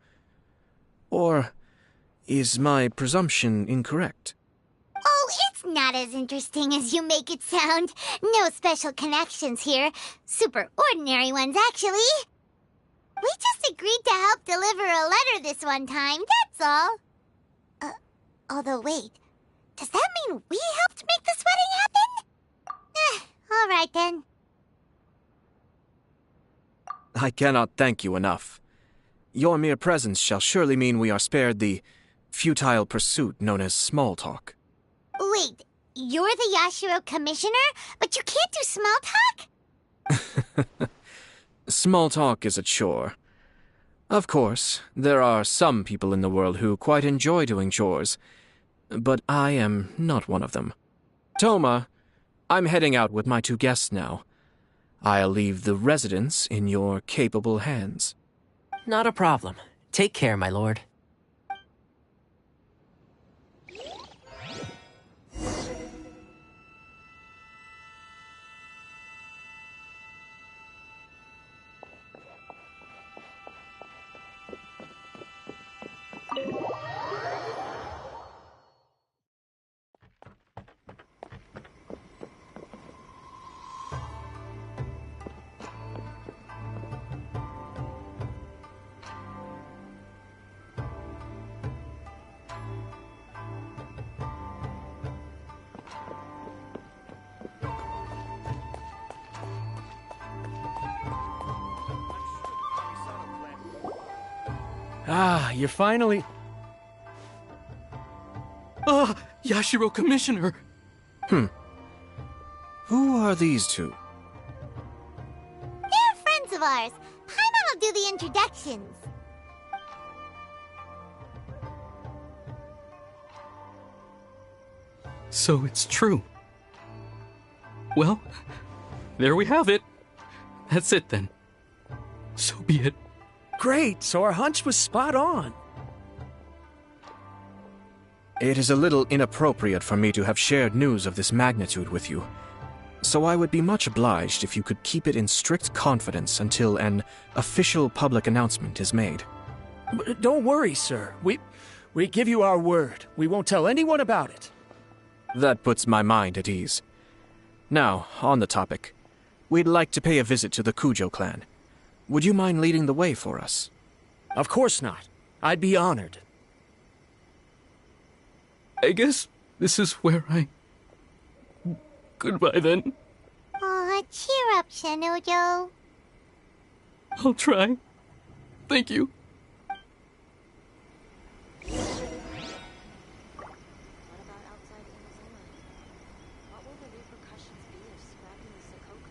Or is my presumption incorrect? Oh, it's not as interesting as you make it sound. No special connections here. Super ordinary ones, actually. We just agreed to help deliver a letter this one time, that's all. Although wait, does that mean we helped make this wedding happen? All right then. I cannot thank you enough. Your mere presence shall surely mean we are spared the futile pursuit known as small talk. Wait, you're the Yashiro Commissioner, but you can't do small talk? Small talk is a chore. Of course, there are some people in the world who quite enjoy doing chores, but I am not one of them. Toma, I'm heading out with my 2 guests now. I'll leave the residence in your capable hands. Not a problem. Take care, my lord. Ah, you're finally... Ah, Yashiro Commissioner! Who are these 2? They're friends of ours. Paimon will do the introductions. So it's true. Well, there we have it. That's it then. So be it. Great, so our hunch was spot on. It is a little inappropriate for me to have shared news of this magnitude with you, so I would be much obliged if you could keep it in strict confidence until an official public announcement is made. Don't worry, sir. We give you our word. We won't tell anyone about it. That puts my mind at ease. Now, on the topic. We'd like to pay a visit to the Kujo clan. Would you mind leading the way for us? Of course not. I'd be honored. I guess this is where I... Goodbye then. Aw, cheer up, Shinojo. I'll try. Thank you. What about outside Inazuma? What will the repercussions be of scrapping the Sakoko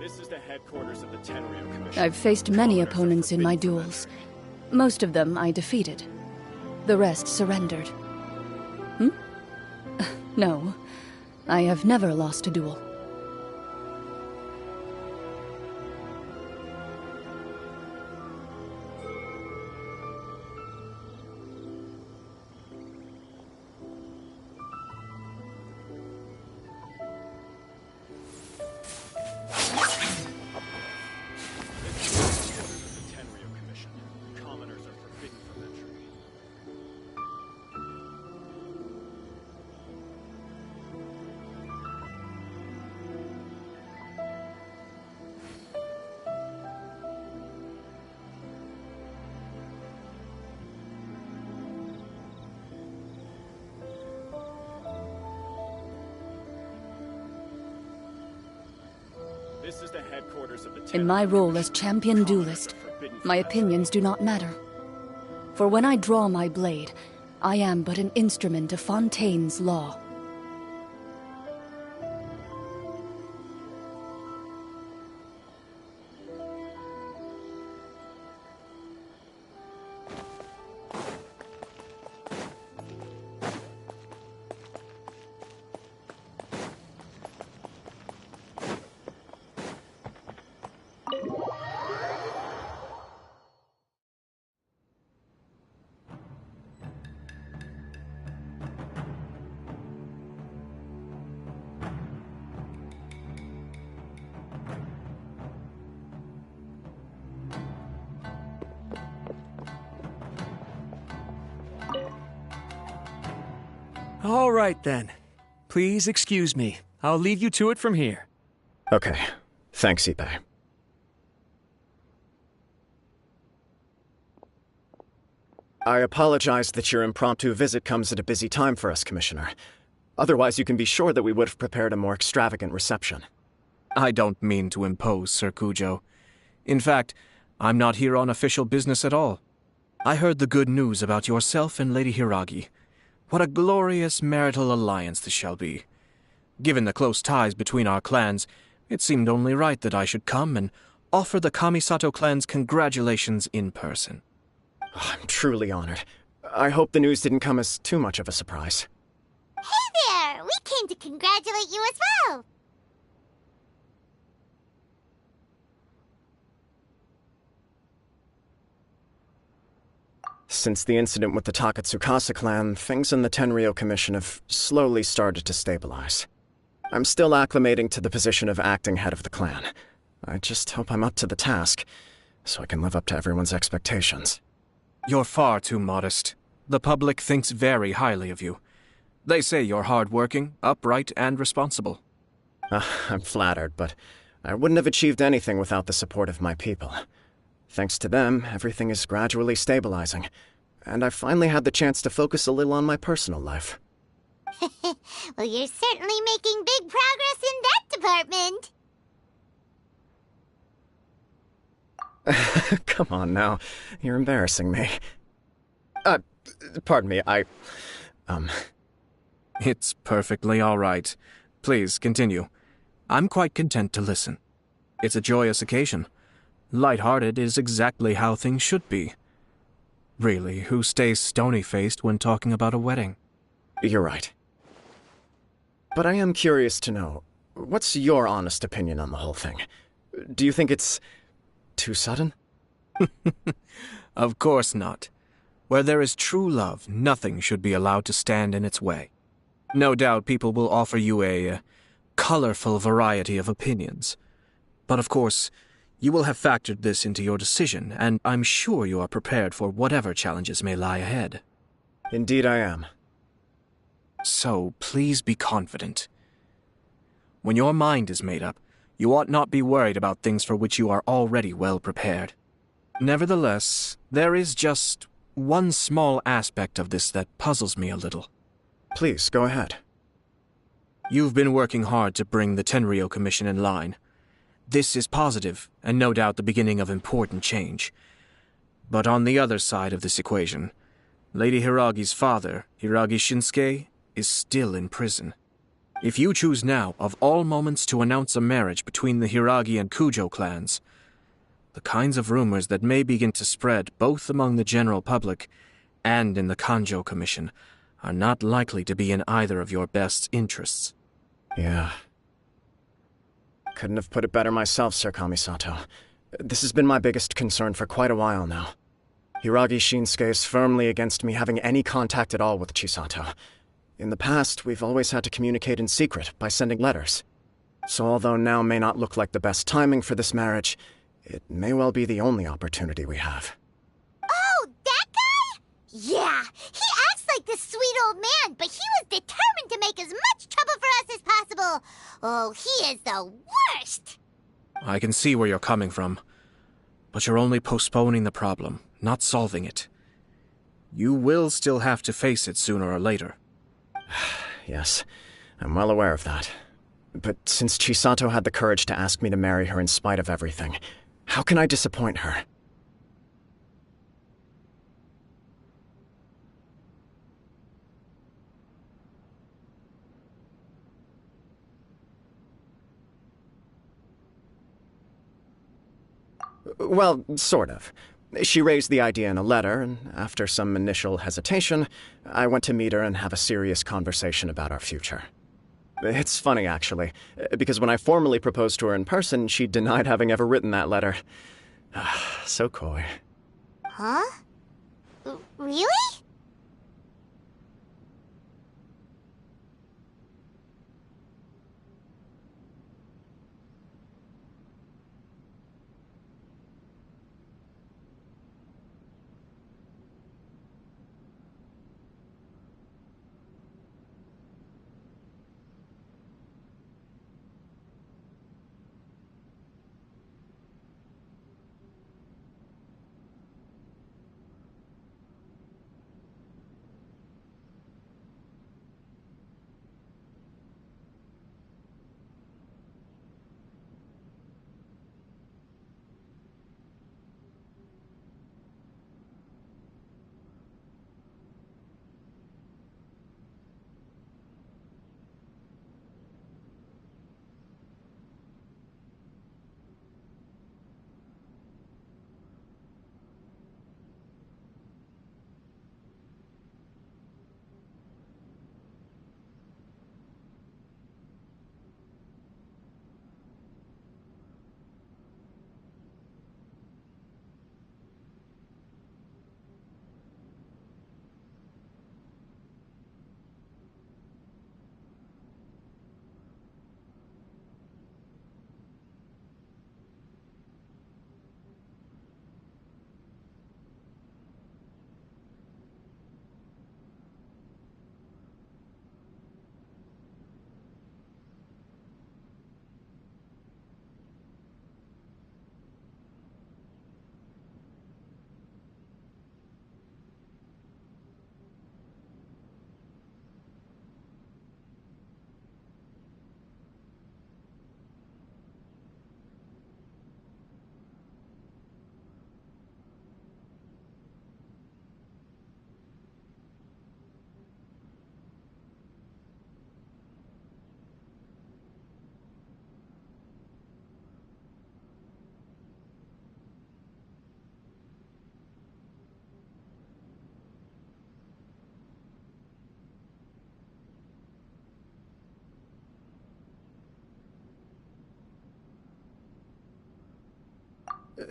This is the headquarters of the Tenryo Commission. I've faced many opponents in my duels. Most of them I defeated. The rest surrendered. No, I have never lost a duel. This is the headquarters of the In my role as champion duelist, my opinions do not matter. For when I draw my blade, I am but an instrument of Fontaine's law. All right, then. Please excuse me. I'll leave you to it from here. Okay. Thanks, Ippei. I apologize that your impromptu visit comes at a busy time for us, Commissioner. Otherwise, you can be sure that we would have prepared a more extravagant reception. I don't mean to impose, Sir Kujo. In fact, I'm not here on official business at all. I heard the good news about yourself and Lady Hiragi. What a glorious marital alliance this shall be. Given the close ties between our clans, it seemed only right that I should come and offer the Kamisato clan's congratulations in person. I'm truly honored. I hope the news didn't come as too much of a surprise. Hey there! We came to congratulate you as well! Since the incident with the Takatsukasa clan, things in the Tenryo Commission have slowly started to stabilize. I'm still acclimating to the position of acting head of the clan. I just hope I'm up to the task, so I can live up to everyone's expectations. You're far too modest. The public thinks very highly of you. They say you're hardworking, upright, and responsible. I'm flattered, but I wouldn't have achieved anything without the support of my people. Thanks to them, everything is gradually stabilizing, and I've finally had the chance to focus a little on my personal life. Well, you're certainly making big progress in that department. Come on now, you're embarrassing me. Pardon me, It's perfectly all right. Please, continue. I'm quite content to listen. It's a joyous occasion. Light-hearted is exactly how things should be. Really, who stays stony-faced when talking about a wedding? You're right. But I am curious to know, what's your honest opinion on the whole thing? Do you think it's too sudden? Of course not. Where there is true love, nothing should be allowed to stand in its way. No doubt people will offer you a colorful variety of opinions. But of course, you will have factored this into your decision, and I'm sure you are prepared for whatever challenges may lie ahead. Indeed I am. So, please be confident. When your mind is made up, you ought not be worried about things for which you are already well prepared. Nevertheless, there is just one small aspect of this that puzzles me a little. Please, go ahead. You've been working hard to bring the Tenryo Commission in line. This is positive, and no doubt the beginning of important change. But on the other side of this equation, Lady Hiragi's father, Hiragi Shinsuke, is still in prison. If you choose now, of all moments, to announce a marriage between the Hiragi and Kujo clans, the kinds of rumors that may begin to spread both among the general public and in the Kanjo Commission are not likely to be in either of your best interests. Yeah. Couldn't have put it better myself, Sir Kamisato. This has been my biggest concern for quite a while now. Hiragi Shinsuke is firmly against me having any contact at all with Chisato. In the past, we've always had to communicate in secret by sending letters. So although now may not look like the best timing for this marriage, it may well be the only opportunity we have. Oh, that guy? Yeah, he acts like this sweet old man, but he was determined to make as much trouble for us as possible. Oh, he is the worst! I can see where you're coming from, but you're only postponing the problem, not solving it. You will still have to face it sooner or later. Yes, I'm well aware of that. But since Chisato had the courage to ask me to marry her in spite of everything, how can I disappoint her? Well, sort of. She raised the idea in a letter, and after some initial hesitation, I went to meet her and have a serious conversation about our future. It's funny, actually, because when I formally proposed to her in person, she denied having ever written that letter. So coy. Huh? Really?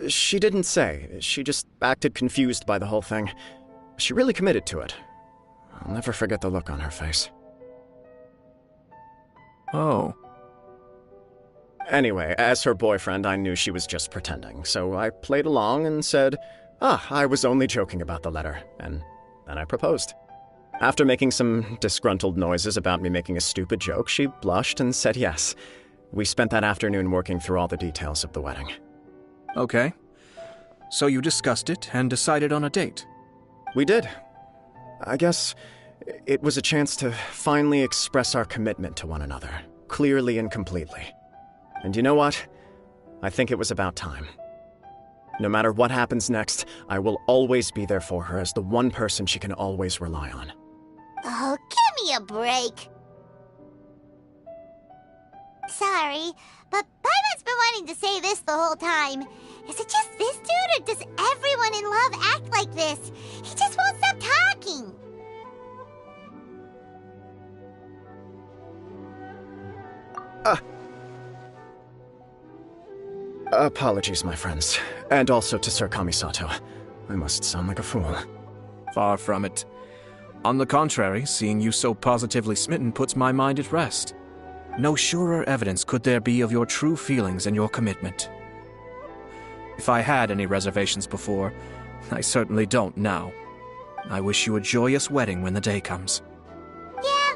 She didn't say. She just acted confused by the whole thing. She really committed to it. I'll never forget the look on her face. Oh. Anyway, as her boyfriend, I knew she was just pretending, so I played along and said, I was only joking about the letter, and then I proposed. After making some disgruntled noises about me making a stupid joke, she blushed and said yes. We spent that afternoon working through all the details of the wedding. Okay. So you discussed it and decided on a date? We did. I guess it was a chance to finally express our commitment to one another, clearly and completely. And you know what? I think it was about time. No matter what happens next, I will always be there for her as the one person she can always rely on. Oh, give me a break. sorry, but Paimon's been wanting to say this the whole time. Is it just this dude, or does everyone in love act like this? He just won't stop talking. Apologies, my friends. And also to Sir Kamisato. I must sound like a fool. Far from it. On the contrary, seeing you so positively smitten puts my mind at rest. No surer evidence could there be of your true feelings and your commitment. If I had any reservations before, I certainly don't now. I wish you a joyous wedding when the day comes. Yeah,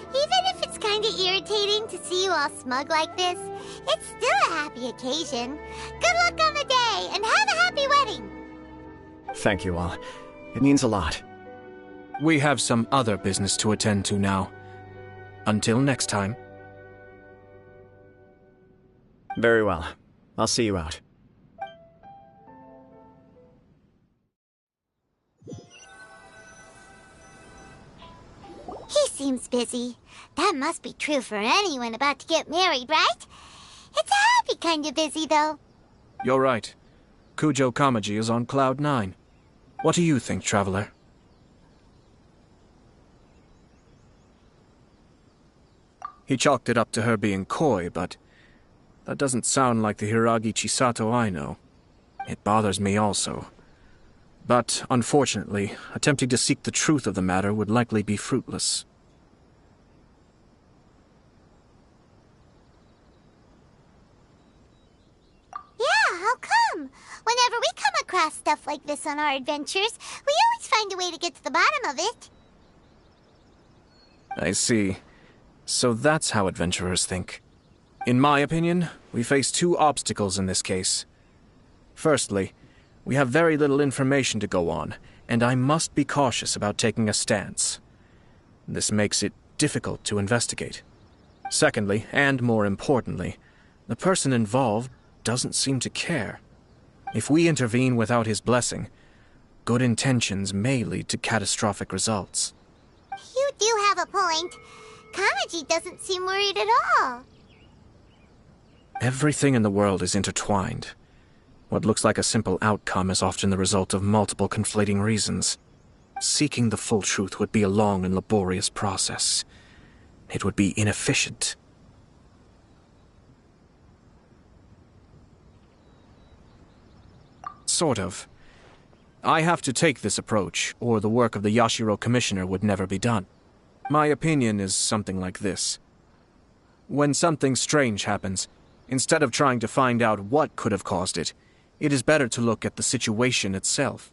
even if it's kinda irritating to see you all smug like this, it's still a happy occasion. Good luck on the day, and have a happy wedding! Thank you all. It means a lot. We have some other business to attend to now. Until next time. Very well. I'll see you out. He seems busy. That must be true for anyone about to get married, right? It's a happy kind of busy, though. You're right. Kujo Kamaji is on Cloud 9. What do you think, Traveler? He chalked it up to her being coy, but that doesn't sound like the Hiragi Chisato I know. It bothers me also. But, unfortunately, attempting to seek the truth of the matter would likely be fruitless. Yeah, how come? Whenever we come across stuff like this on our adventures, we always find a way to get to the bottom of it. I see. So that's how adventurers think. In my opinion, we face two obstacles in this case. Firstly, we have very little information to go on, and I must be cautious about taking a stance. This makes it difficult to investigate. Secondly, and more importantly, the person involved doesn't seem to care. If we intervene without his blessing, good intentions may lead to catastrophic results. You do have a point. Kamaji doesn't seem worried at all. Everything in the world is intertwined. What looks like a simple outcome is often the result of multiple conflating reasons. Seeking the full truth would be a long and laborious process. It would be inefficient. Sort of. I have to take this approach, or the work of the Yashiro Commissioner would never be done. My opinion is something like this. When something strange happens, instead of trying to find out what could have caused it, it is better to look at the situation itself.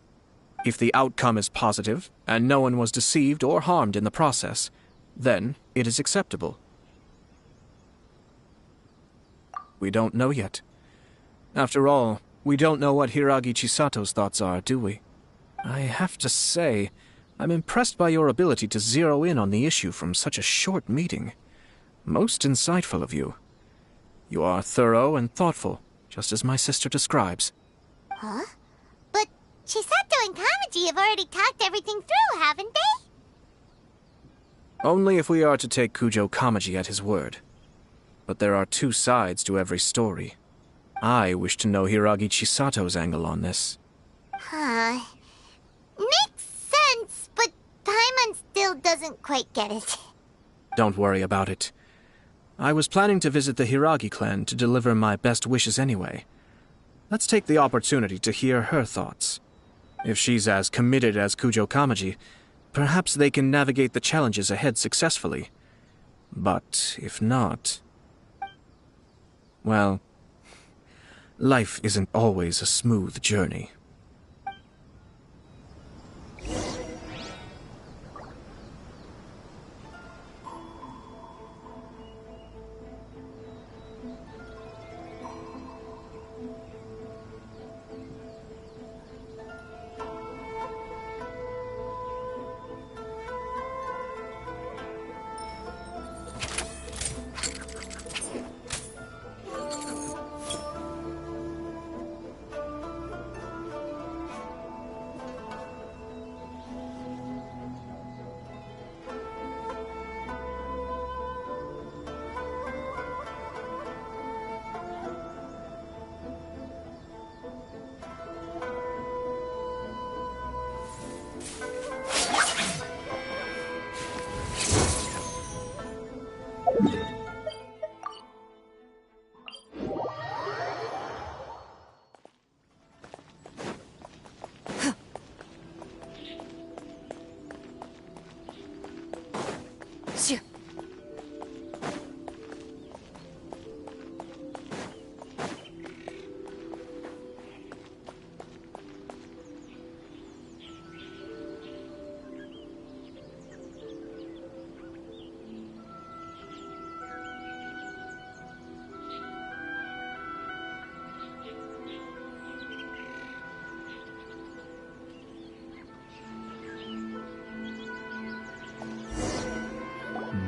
If the outcome is positive, and no one was deceived or harmed in the process, then it is acceptable. We don't know yet. After all, we don't know what Hiragi Chisato's thoughts are, do we? I have to say, I'm impressed by your ability to zero in on the issue from such a short meeting. Most insightful of you. You are thorough and thoughtful, just as my sister describes. Huh? But Chisato and Kamaji have already talked everything through, haven't they? Only if we are to take Kujo Kamaji at his word. But there are two sides to every story. I wish to know Hiragi Chisato's angle on this. Huh. Makes sense, but Paimon still doesn't quite get it. Don't worry about it. I was planning to visit the Hiragi clan to deliver my best wishes anyway. Let's take the opportunity to hear her thoughts. If she's as committed as Kujo Kamaji, perhaps they can navigate the challenges ahead successfully. But if not... well, life isn't always a smooth journey.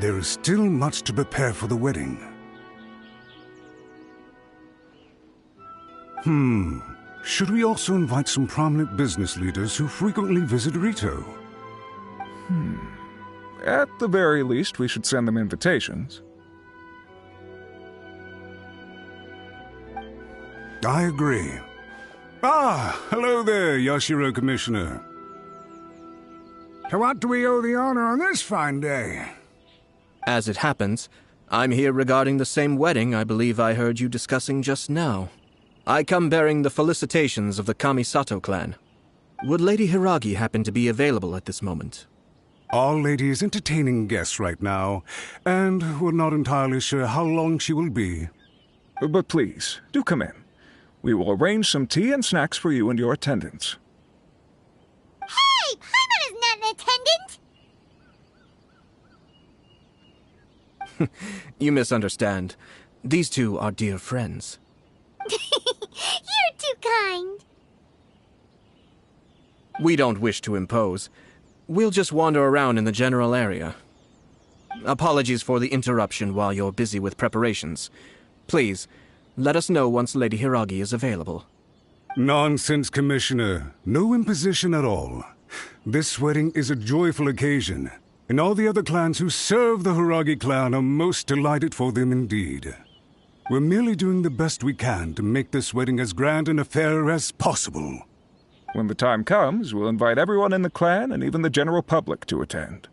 There is still much to prepare for the wedding. Should we also invite some prominent business leaders who frequently visit Rito? At the very least, we should send them invitations. I agree. Ah, hello there, Yashiro Commissioner. To what do we owe the honor on this fine day? As it happens, I'm here regarding the same wedding I believe I heard you discussing just now. I come bearing the felicitations of the Kamisato clan. Would Lady Hiragi happen to be available at this moment? Our lady is entertaining guests right now, and we're not entirely sure how long she will be. But please, do come in. We will arrange some tea and snacks for you and your attendants. Hey! Paimon is not an attendant! You misunderstand. These two are dear friends. You're too kind. We don't wish to impose. We'll just wander around in the general area. Apologies for the interruption while you're busy with preparations. Please, let us know once Lady Hiragi is available. Nonsense, Commissioner. No imposition at all. This wedding is a joyful occasion, and all the other clans who serve the Hiragi clan are most delighted for them indeed. We're merely doing the best we can to make this wedding as grand an affair as possible. When the time comes, we'll invite everyone in the clan and even the general public to attend.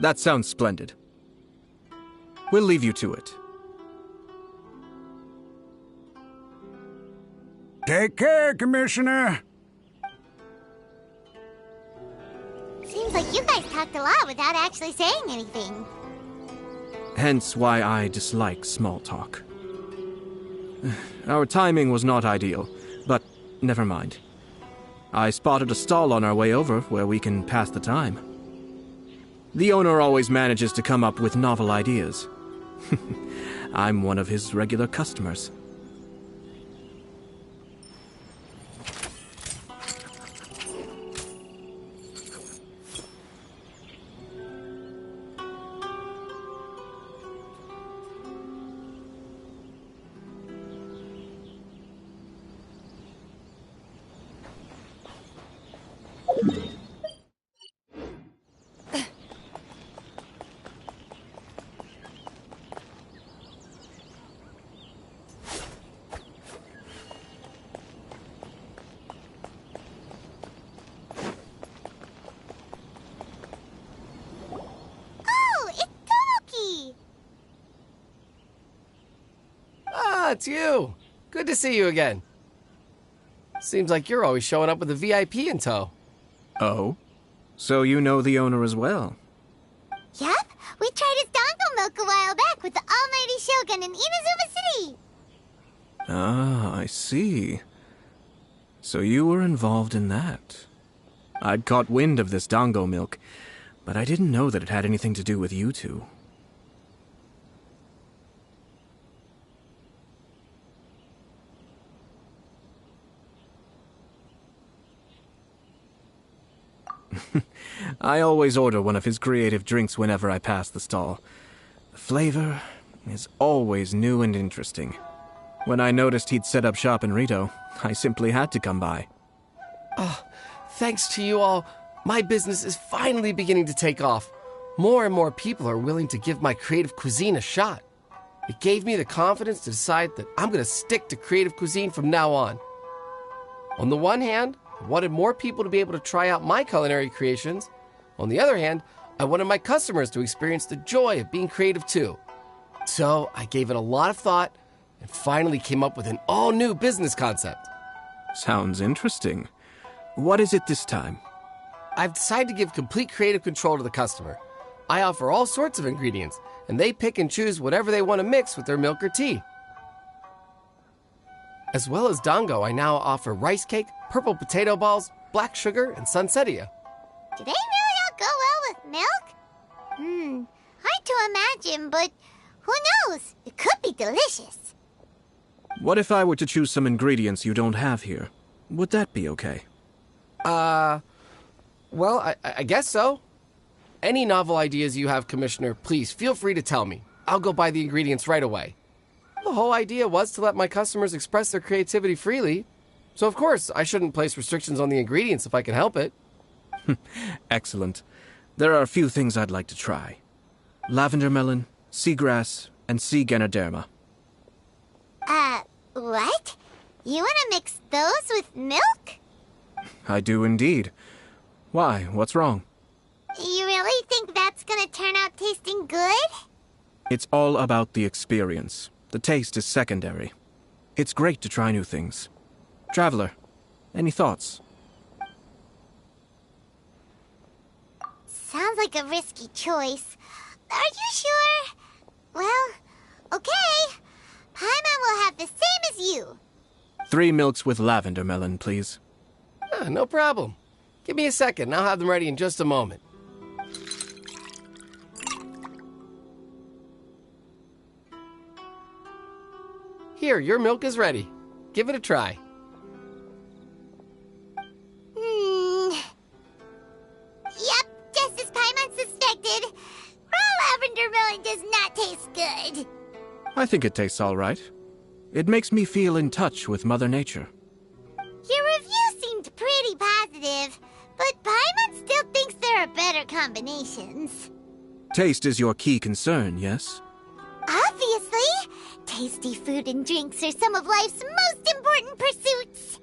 That sounds splendid. We'll leave you to it. Take care, Commissioner. Seems like you guys talked a lot without actually saying anything. Hence why I dislike small talk. Our timing was not ideal, but never mind. I spotted a stall on our way over where we can pass the time. The owner always manages to come up with novel ideas. I'm one of his regular customers. It's you. Good to see you again. Seems like you're always showing up with a VIP in tow. Oh? So you know the owner as well? Yep, we tried his dongle milk a while back with the Almighty Shogun in Inazuma City. Ah, I see. So you were involved in that. I'd caught wind of this dango milk, but I didn't know that it had anything to do with you two. I always order one of his creative drinks whenever I pass the stall. The flavor is always new and interesting. When I noticed he'd set up shop in Rito, I simply had to come by. Oh, thanks to you all, my business is finally beginning to take off. More and more people are willing to give my creative cuisine a shot. It gave me the confidence to decide that I'm going to stick to creative cuisine from now on. On the one hand, I wanted more people to be able to try out my culinary creations. On the other hand, I wanted my customers to experience the joy of being creative too. So I gave it a lot of thought and finally came up with an all-new business concept. Sounds interesting. What is it this time? I've decided to give complete creative control to the customer. I offer all sorts of ingredients, and they pick and choose whatever they want to mix with their milk or tea. As well as Dango, I now offer rice cake, purple potato balls, black sugar, and sunsettia. Do they really all go well with milk? Hard to imagine, but who knows? It could be delicious. What if I were to choose some ingredients you don't have here? Would that be okay? Well, I guess so. Any novel ideas you have, Commissioner, please feel free to tell me. I'll go buy the ingredients right away. The whole idea was to let my customers express their creativity freely. So of course, I shouldn't place restrictions on the ingredients if I can help it. Excellent. There are a few things I'd like to try. Lavender melon, seagrass, and sea ganoderma. What? You want to mix those with milk? I do indeed. Why? What's wrong? You really think that's gonna turn out tasting good? It's all about the experience. The taste is secondary. It's great to try new things. Traveler, any thoughts? Sounds like a risky choice. Are you sure? Well, okay. Paimon will have the same as you. 3 milks with lavender melon, please. No problem. Give me a second, I'll have them ready in just a moment. Here, your milk is ready. Give it a try. Yep, just as Paimon suspected. Raw lavender melon does not taste good. I think it tastes all right. It makes me feel in touch with Mother Nature. Your review seemed pretty positive, but Paimon still thinks there are better combinations. Taste is your key concern, yes? Obviously! Tasty food and drinks are some of life's most important pursuits.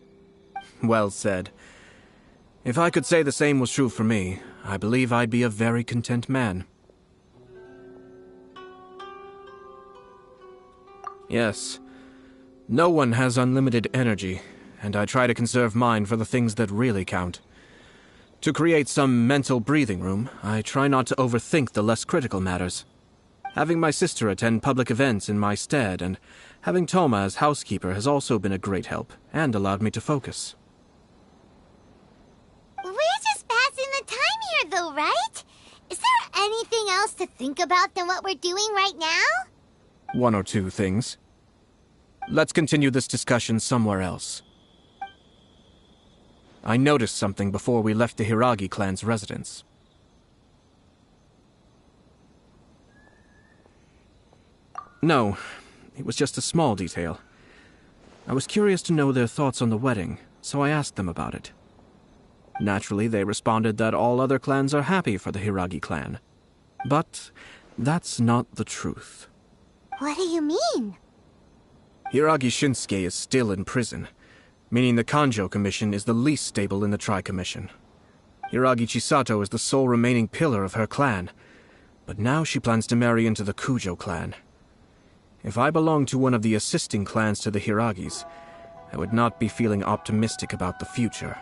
Well said. If I could say the same was true for me, I believe I'd be a very content man. Yes. No one has unlimited energy, and I try to conserve mine for the things that really count. To create some mental breathing room, I try not to overthink the less critical matters. Having my sister attend public events in my stead and having Toma as housekeeper has also been a great help and allowed me to focus. We're just passing the time here, though, right? Is there anything else to think about than what we're doing right now? 1 or 2 things. Let's continue this discussion somewhere else. I noticed something before we left the Hiragi clan's residence. No, it was just a small detail. I was curious to know their thoughts on the wedding, so I asked them about it. Naturally, they responded that all other clans are happy for the Hiragi clan. But that's not the truth. What do you mean? Hiragi Shinsuke is still in prison, meaning the Kanjo Commission is the least stable in the Tri-Commission. Hiragi Chisato is the sole remaining pillar of her clan, but now she plans to marry into the Kujo clan. If I belonged to one of the assisting clans to the Hiragis, I would not be feeling optimistic about the future.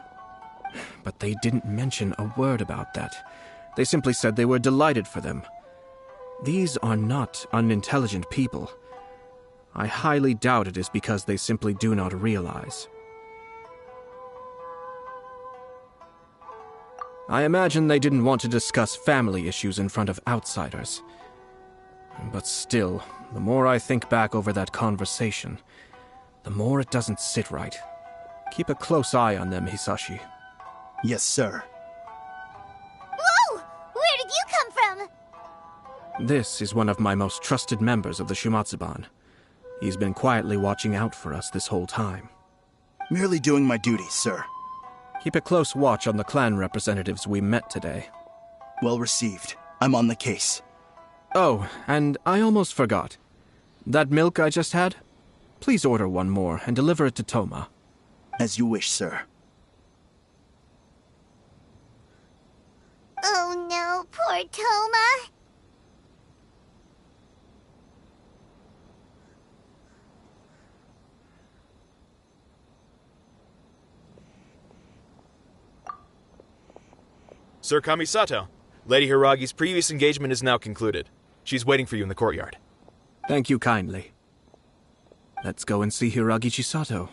But they didn't mention a word about that. They simply said they were delighted for them. These are not unintelligent people. I highly doubt it is because they simply do not realize. I imagine they didn't want to discuss family issues in front of outsiders. But still, the more I think back over that conversation, the more it doesn't sit right. Keep a close eye on them, Hisashi. Yes, sir. Whoa! Where did you come from? This is one of my most trusted members of the Shimatsuban. He's been quietly watching out for us this whole time. Merely doing my duties, sir. Keep a close watch on the clan representatives we met today. Well received. I'm on the case. Oh, and I almost forgot. That milk I just had? Please order one more and deliver it to Toma. As you wish, sir. Oh Poor Toma. Sir Kamisato, Lady Hiragi's previous engagement is now concluded. She's waiting for you in the courtyard. Thank you kindly. Let's go and see Hiragi Chisato.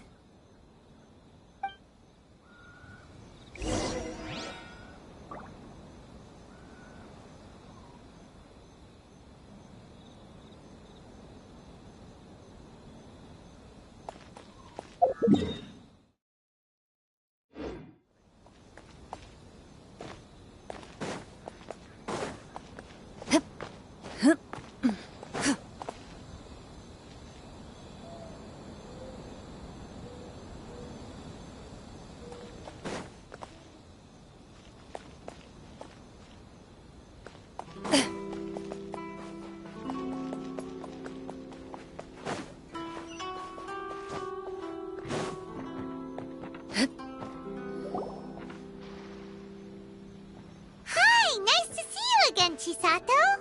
Chisato?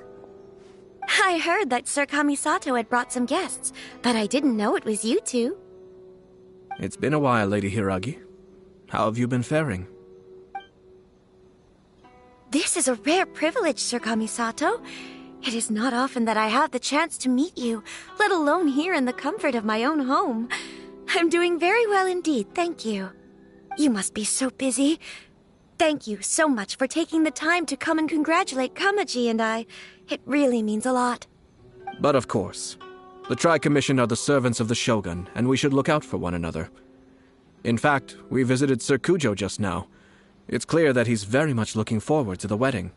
I heard that Sir Kamisato had brought some guests, but I didn't know it was you two. It's been a while, Lady Hiragi. How have you been faring? This is a rare privilege, Sir Kamisato. It is not often that I have the chance to meet you, let alone here in the comfort of my own home. I'm doing very well indeed, thank you. You must be so busy. Thank you so much for taking the time to come and congratulate Kamaji and I. It really means a lot. But of course. The Tri-Commission are the servants of the Shogun, and we should look out for one another. In fact, we visited Sir Kujo just now. It's clear that he's very much looking forward to the wedding.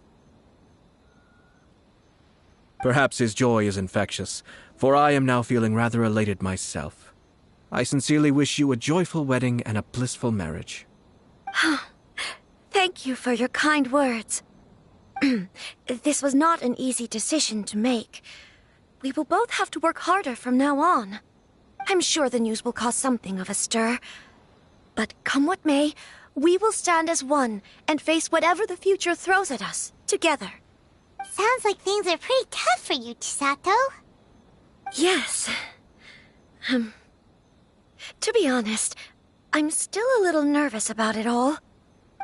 Perhaps his joy is infectious, for I am now feeling rather elated myself. I sincerely wish you a joyful wedding and a blissful marriage. Thank you for your kind words. This was not an easy decision to make. We will both have to work harder from now on. I'm sure the news will cause something of a stir. But come what may, we will stand as one and face whatever the future throws at us, together. Sounds like things are pretty tough for you, Chisato. Yes. To be honest, I'm still a little nervous about it all.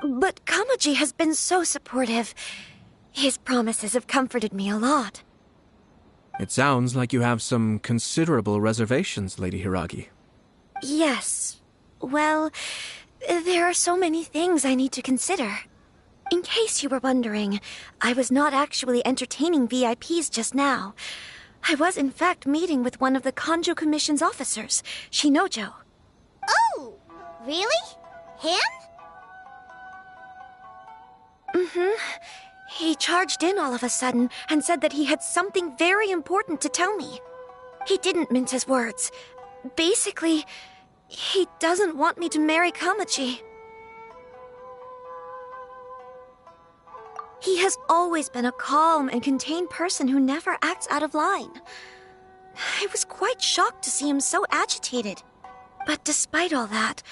But Kamaji has been so supportive. His promises have comforted me a lot. It sounds like you have some considerable reservations, Lady Hiragi. Yes. Well, there are so many things I need to consider. In case you were wondering, I was not actually entertaining VIPs just now. I was in fact meeting with one of the Kanjo Commission's officers, Shinojo. Oh, really? Him? He charged in all of a sudden and said that he had something very important to tell me. He didn't mince his words. Basically, he doesn't want me to marry Kamaji. He has always been a calm and contained person who never acts out of line. I was quite shocked to see him so agitated. But despite all that,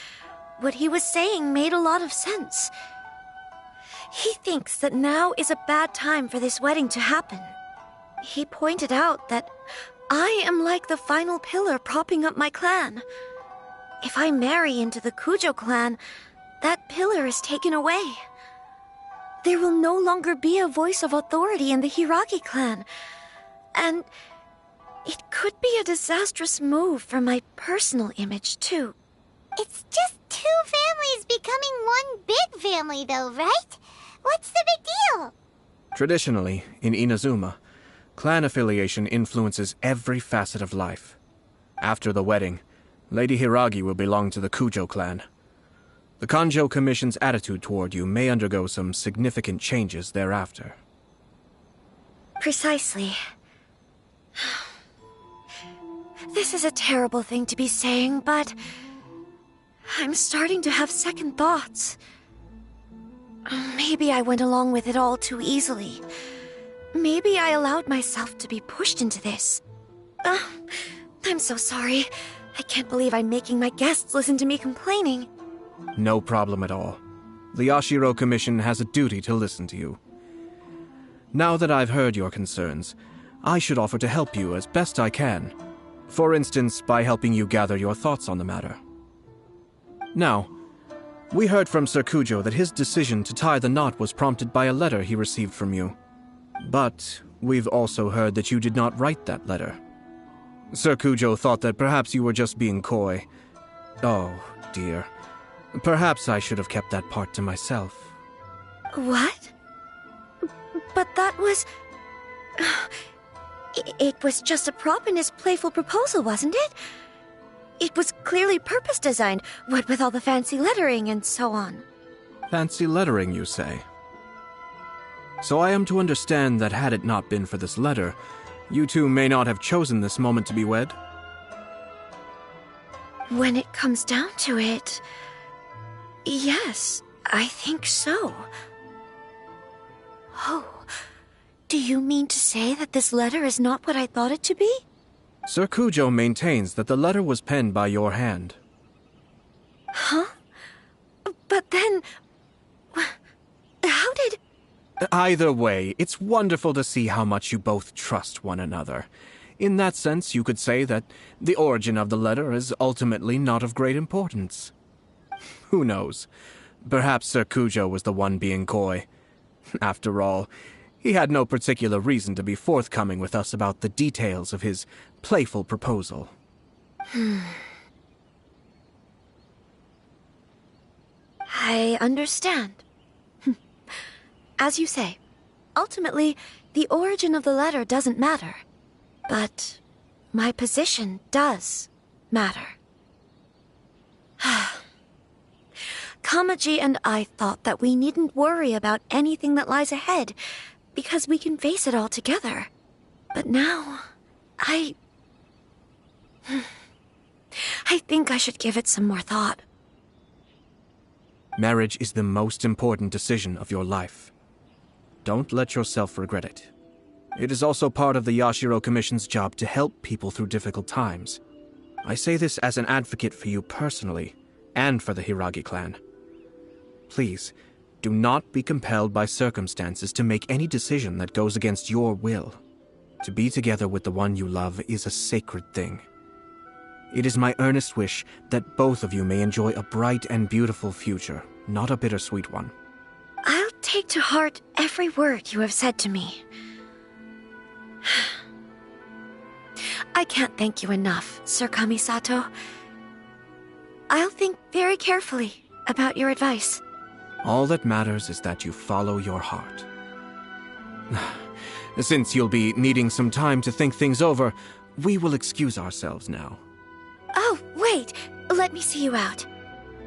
what he was saying made a lot of sense. He thinks that now is a bad time for this wedding to happen. He pointed out that I am like the final pillar propping up my clan. If I marry into the Kujo clan, that pillar is taken away. There will no longer be a voice of authority in the Hiragi clan. And it could be a disastrous move for my personal image, too. It's just two families becoming one big family, though, right? What's the big deal? Traditionally, in Inazuma, clan affiliation influences every facet of life. After the wedding, Lady Hiragi will belong to the Kujo clan. The Kanjo Commission's attitude toward you may undergo some significant changes thereafter. Precisely. This is a terrible thing to be saying, but I'm starting to have second thoughts. Maybe I went along with it all too easily. Maybe I allowed myself to be pushed into this. I'm so sorry. I can't believe I'm making my guests listen to me complaining. No problem at all. The Yashiro Commission has a duty to listen to you. Now that I've heard your concerns, I should offer to help you as best I can. For instance, by helping you gather your thoughts on the matter. Now, we heard from Sir Kujo that his decision to tie the knot was prompted by a letter he received from you. But we've also heard that you did not write that letter. Sir Kujo thought that perhaps you were just being coy. Oh, dear. Perhaps I should have kept that part to myself. What? But that was... It was just a prop in his playful proposal, wasn't it? It was clearly purpose-designed, what with all the fancy lettering and so on. Fancy lettering, you say? So I am to understand that had it not been for this letter, you two may not have chosen this moment to be wed? When it comes down to it... yes, I think so. Oh, do you mean to say that this letter is not what I thought it to be? Sir Kujo maintains that the letter was penned by your hand. Huh? But then... how did... Either way, it's wonderful to see how much you both trust one another. In that sense, you could say that the origin of the letter is ultimately not of great importance. Who knows? Perhaps Sir Kujo was the one being coy. After all, he had no particular reason to be forthcoming with us about the details of his playful proposal. I understand. As you say, ultimately, the origin of the letter doesn't matter. But my position does matter. Kamaji and I thought that we needn't worry about anything that lies ahead, because we can face it all together. But now, I think I should give it some more thought. Marriage is the most important decision of your life. Don't let yourself regret it. It is also part of the Yashiro Commission's job to help people through difficult times. I say this as an advocate for you personally, and for the Hiragi clan. Please, do not be compelled by circumstances to make any decision that goes against your will. To be together with the one you love is a sacred thing. It is my earnest wish that both of you may enjoy a bright and beautiful future, not a bittersweet one. I'll take to heart every word you have said to me. I can't thank you enough, Sir Kamisato. I'll think very carefully about your advice. All that matters is that you follow your heart. Since you'll be needing some time to think things over, we will excuse ourselves now. Oh, wait! Let me see you out.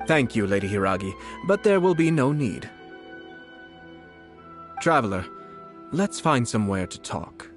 Thank you, Lady Hiragi, but there will be no need. Traveler, let's find somewhere to talk.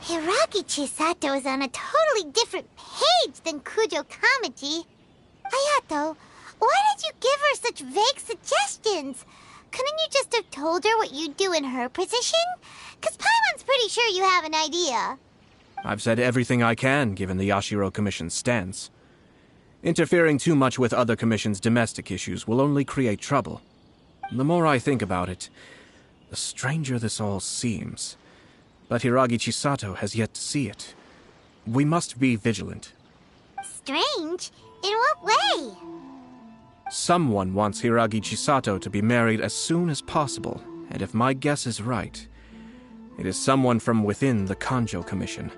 Hiragi Chisato is on a totally different page than Kujo Kamaji. Hayato, why did you give her such vague suggestions? Couldn't you just have told her what you'd do in her position? 'Cause Paimon's pretty sure you have an idea. I've said everything I can, given the Yashiro Commission's stance. Interfering too much with other commissions' domestic issues will only create trouble. The more I think about it, the stranger this all seems. But Hiragi Chisato has yet to see it. We must be vigilant. Strange? In what way? Someone wants Hiragi Chisato to be married as soon as possible, and if my guess is right, it is someone from within the Kanjo Commission.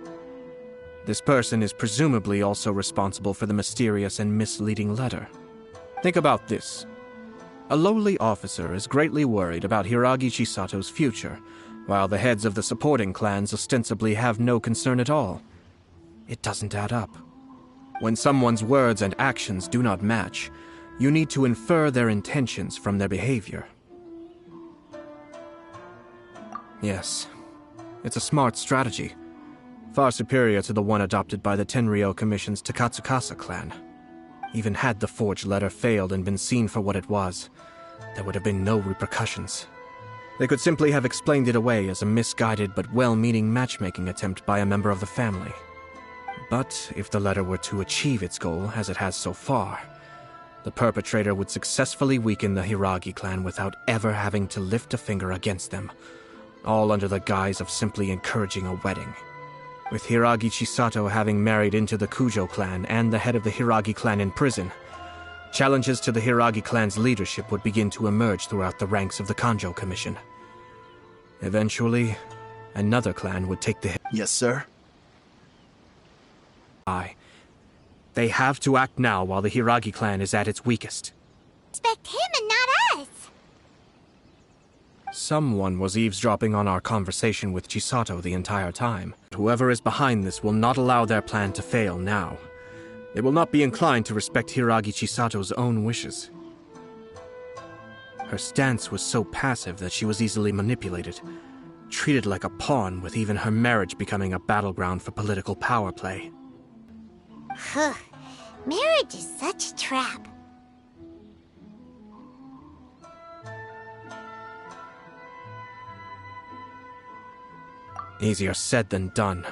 This person is presumably also responsible for the mysterious and misleading letter. Think about this. A lowly officer is greatly worried about Hiragi Chisato's future, while the heads of the supporting clans ostensibly have no concern at all. It doesn't add up. When someone's words and actions do not match, you need to infer their intentions from their behavior. Yes, it's a smart strategy, far superior to the one adopted by the Tenryou Commission's Takatsukasa clan. Even had the forged letter failed and been seen for what it was, there would have been no repercussions. They could simply have explained it away as a misguided but well-meaning matchmaking attempt by a member of the family. But if the letter were to achieve its goal, as it has so far, the perpetrator would successfully weaken the Hiragi clan without ever having to lift a finger against them, all under the guise of simply encouraging a wedding. With Hiragi Chisato having married into the Kujo clan and the head of the Hiragi clan in prison, challenges to the Hiragi clan's leadership would begin to emerge throughout the ranks of the Kanjo Commission. Eventually, another clan would take the hit. Yes, sir? They have to act now while the Hiragi clan is at its weakest. Expect him and not us! Someone was eavesdropping on our conversation with Chisato the entire time. Whoever is behind this will not allow their plan to fail now. They will not be inclined to respect Hiragi Chisato's own wishes. Her stance was so passive that she was easily manipulated, treated like a pawn, with even her marriage becoming a battleground for political power play. Marriage is such a trap. Easier said than done.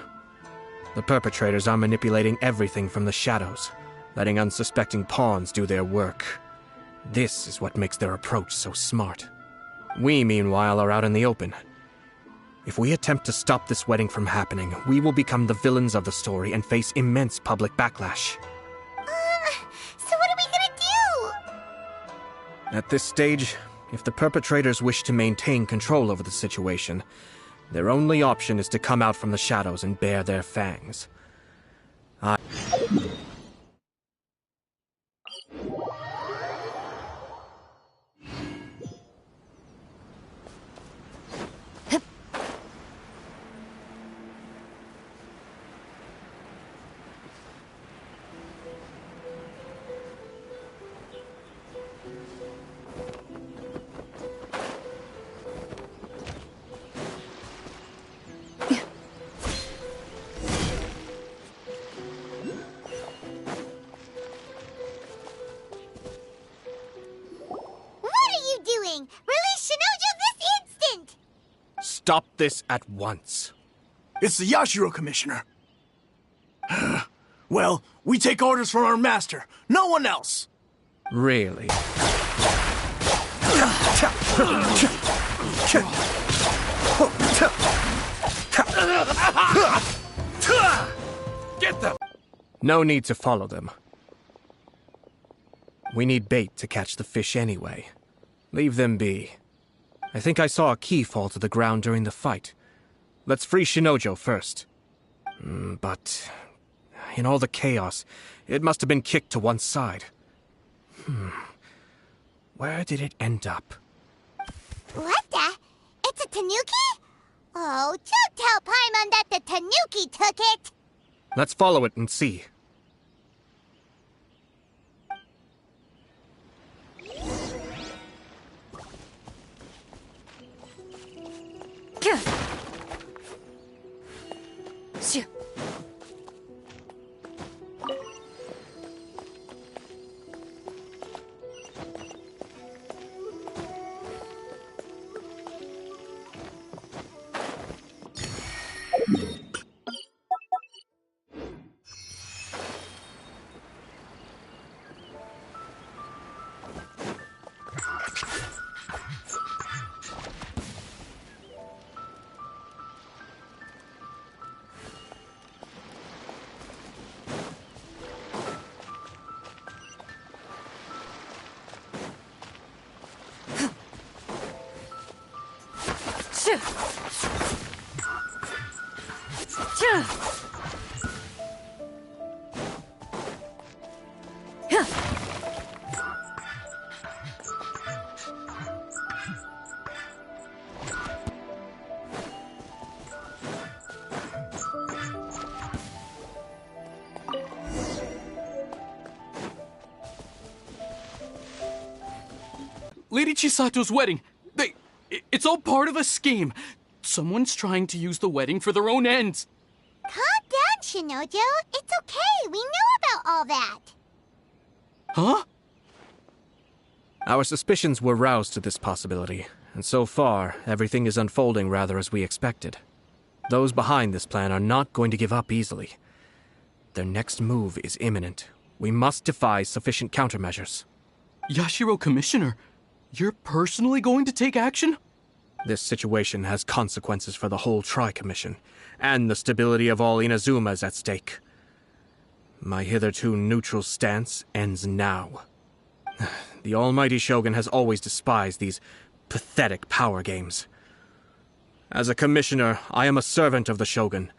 The perpetrators are manipulating everything from the shadows, letting unsuspecting pawns do their work. This is what makes their approach so smart. We, meanwhile, are out in the open. If we attempt to stop this wedding from happening, we will become the villains of the story and face immense public backlash. So what are we gonna do? At this stage, if the perpetrators wish to maintain control over the situation, their only option is to come out from the shadows and bare their fangs. Release Shinojo this instant! Stop this at once. It's the Yashiro Commissioner. Well, we take orders from our master. No one else. Really? Get them! No need to follow them. We need bait to catch the fish anyway. Leave them be. I think I saw a key fall to the ground during the fight. Let's free Shinojo first. But in all the chaos, it must have been kicked to one side. Where did it end up? What the? It's a tanuki? Oh, don't tell Paimon that the tanuki took it! Let's follow it and see. Lady Chisato's wedding. It's all part of a scheme. Someone's trying to use the wedding for their own ends. Calm down, Shinojo. It's okay. We knew about all that. Huh? Our suspicions were roused to this possibility, and so far, everything is unfolding rather as we expected. Those behind this plan are not going to give up easily. Their next move is imminent. We must devise sufficient countermeasures. Yashiro Commissioner, you're personally going to take action? This situation has consequences for the whole Tri-Commission, and the stability of all Inazuma is at stake. My hitherto neutral stance ends now. The almighty Shogun has always despised these pathetic power games. As a commissioner, I am a servant of the Shogun,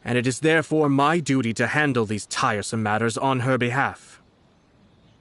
and it is therefore my duty to handle these tiresome matters on her behalf.